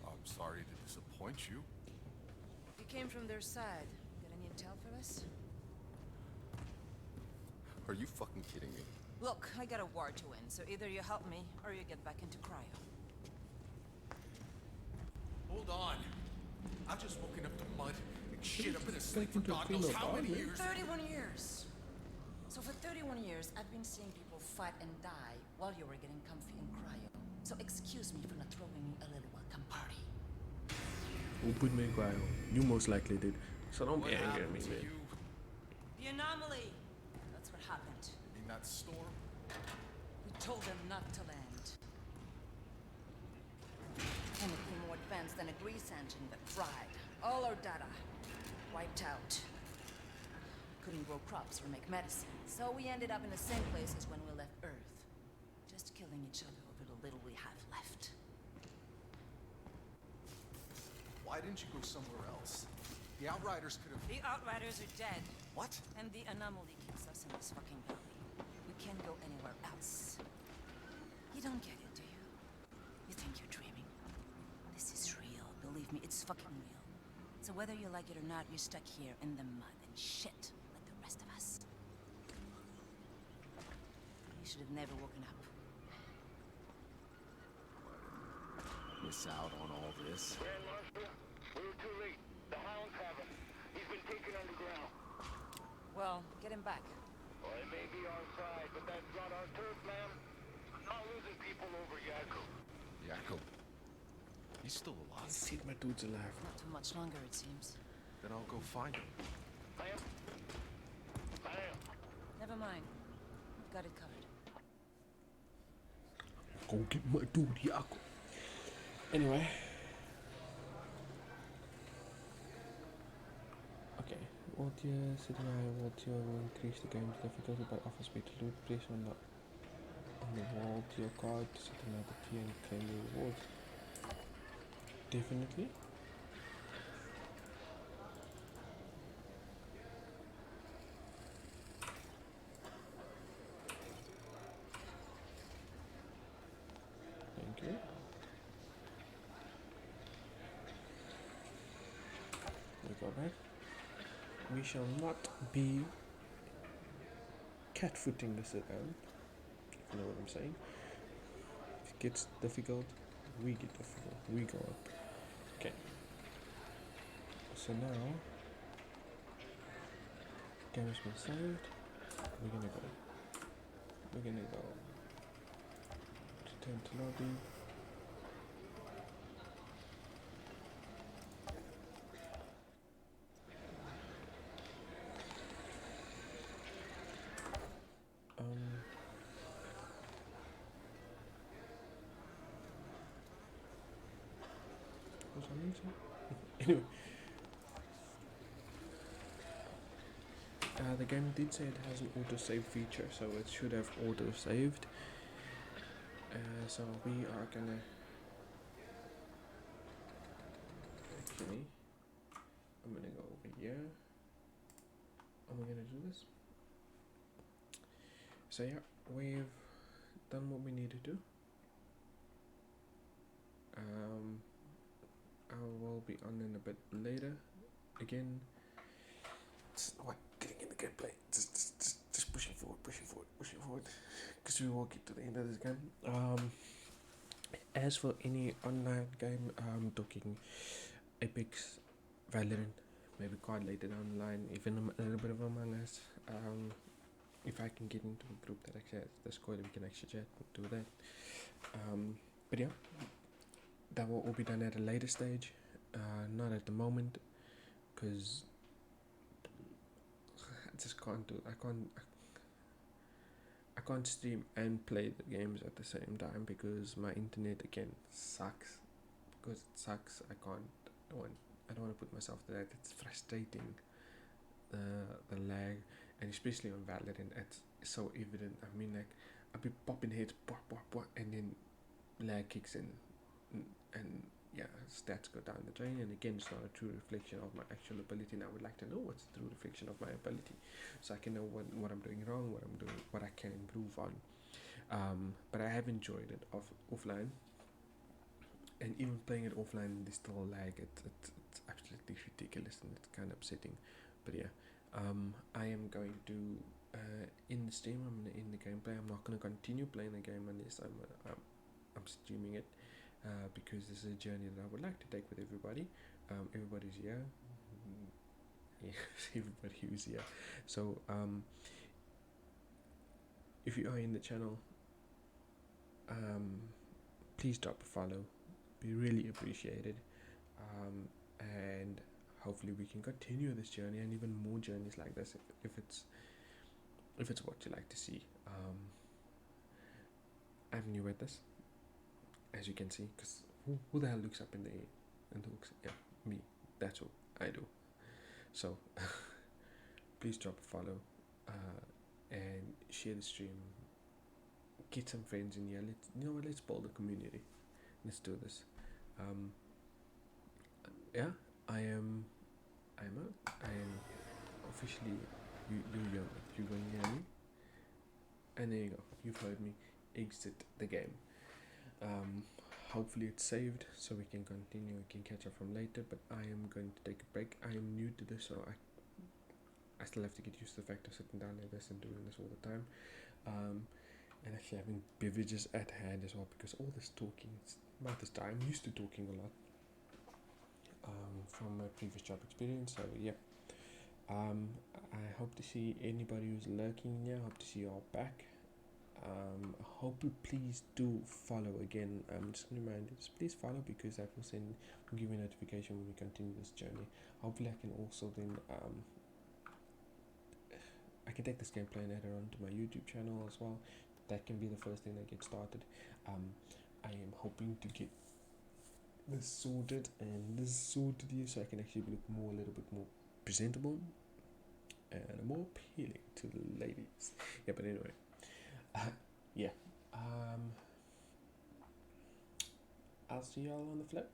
Speaker 14: I'm sorry to disappoint you.
Speaker 7: You came from their side. Got any intel for us?
Speaker 14: Are you fucking kidding me?
Speaker 7: Look, I got a war to win, so either you help me or you get back into cryo.
Speaker 14: Hold on. I've just woken up to mud and shit. I've been asleep
Speaker 1: Back
Speaker 14: for
Speaker 1: into
Speaker 14: God knows
Speaker 1: clean
Speaker 14: how
Speaker 1: up,
Speaker 14: many
Speaker 1: man.
Speaker 14: years.
Speaker 7: 31 years. So for 31 years, I've been seeing people fight and die while you were getting comfy in cryo. So excuse me for not throwing you a little welcome party.
Speaker 1: Who put me in cryo? You most likely did. So don't
Speaker 14: What
Speaker 1: be angry at
Speaker 14: happened
Speaker 1: me,
Speaker 14: to
Speaker 1: man.
Speaker 14: you?
Speaker 7: The anomaly. That's what happened.
Speaker 14: In that storm?
Speaker 7: We told them not to land. Anything more advanced than a grease engine that fried. All our data wiped out. Couldn't grow crops or make medicine, so we ended up in the same place as when we left Earth. Just killing each other over the little we have left.
Speaker 14: Why didn't you go somewhere else? The Outriders could have...
Speaker 7: The Outriders are dead.
Speaker 14: What?
Speaker 7: And the anomaly keeps us in this fucking valley. We can't go anywhere else. You don't get it, do you? You think you're dreaming. This is real. Believe me, it's fucking real. So whether you like it or not, you're stuck here in the mud and shit like the rest of us. You should have never woken up.
Speaker 10: Miss out on all this.
Speaker 5: Grand Marshal, we were too late. The hounds have him. He's been taken underground.
Speaker 7: Well, get him back.
Speaker 5: Well, it may be our side, but that's not our turf, man. I'm not losing people over Yakko.
Speaker 10: Yakko? He's still alive.
Speaker 1: See, my dude's alive.
Speaker 7: Not too much longer, it seems.
Speaker 10: Then I'll go find him.
Speaker 5: Ma'am? Ma'am?
Speaker 7: Never mind. We've got it covered.
Speaker 1: Go get my dude, Yakko. Anyway. Okay. What you said I will increase the game's difficulty by offer speed to loot. Place on the wall to your card to set another tier and claim the rewards. Definitely. Thank you. We go back. We shall not be catfooting this around. If you know what I'm saying. If it gets difficult, we get difficult. We go up. Okay. So now, game has been saved. We're gonna go. Return to lobby. Was I losing? Anyway. The game did say it has an auto-save feature, so it should have auto-saved. So we are gonna... Actually, I'm gonna go over here. And we're gonna do this. So yeah, we've done what we need to do. I will be on in a bit later. Again, it's what getting in the gameplay. Just pushing forward. Because we will get to the end of this game. As for any online game, I'm talking Apex, Valorant, maybe quite later down the line, even a little bit of Among Us. If I can get into a group that actually has Discord, we can actually chat and do that. But yeah, that will all be done at a later stage, not at the moment, because I just can't do. I can't stream and play the games at the same time because my internet again sucks. Because it sucks, I don't want to put myself to that. It's frustrating, the lag, and especially on Valorant, it's so evident. I mean, like, I'll be popping heads, and then lag kicks in, and yeah, stats go down the drain. And again, it's not a true reflection of my actual ability. And I would like to know what's the true reflection of my ability, so I can know what I'm doing wrong, what I can improve on. But I have enjoyed it offline, and even playing it offline, there's still lag. It's absolutely ridiculous, and it's kind of upsetting. But yeah, I am going to end the stream. I'm gonna end the gameplay. I'm not gonna continue playing the game unless I'm streaming it, because this is a journey that I would like to take with everybody. Everybody's here. Yeah, everybody who's here. So if you are in the channel, please drop a follow. Be really appreciated. And hopefully we can continue this journey and even more journeys like this if it's what you like to see. I'm new at this, as you can see, because who the hell looks up in the air and looks? Yeah, me. That's what I do. So please drop a follow, and share the stream. Get some friends in here. Let's build a community. Let's do this. Yeah, I am officially, you're going to hear me, and there you go, you've heard me exit the game. Hopefully it's saved so we can continue, we can catch up from later, but I am going to take a break. I am new to this, so I still have to get used to the fact of sitting down like this and doing this all the time. and actually having beverages at hand as well, because all this talking, it's about this time, I'm used to talking a lot from my previous job experience. So yeah, I hope to see anybody who's lurking here. I hope to see you all back. I hope you please do follow again. I'm just gonna remind you, just please follow, because that will give you a notification when we continue this journey. Hopefully I can also then I can take this gameplay and add it onto my YouTube channel as well. That can be the first thing that gets started. I am hoping to get this sorted here, so I can actually look a little bit more presentable and more appealing to the ladies. Yeah, but anyway, yeah. I'll see y'all on the flip.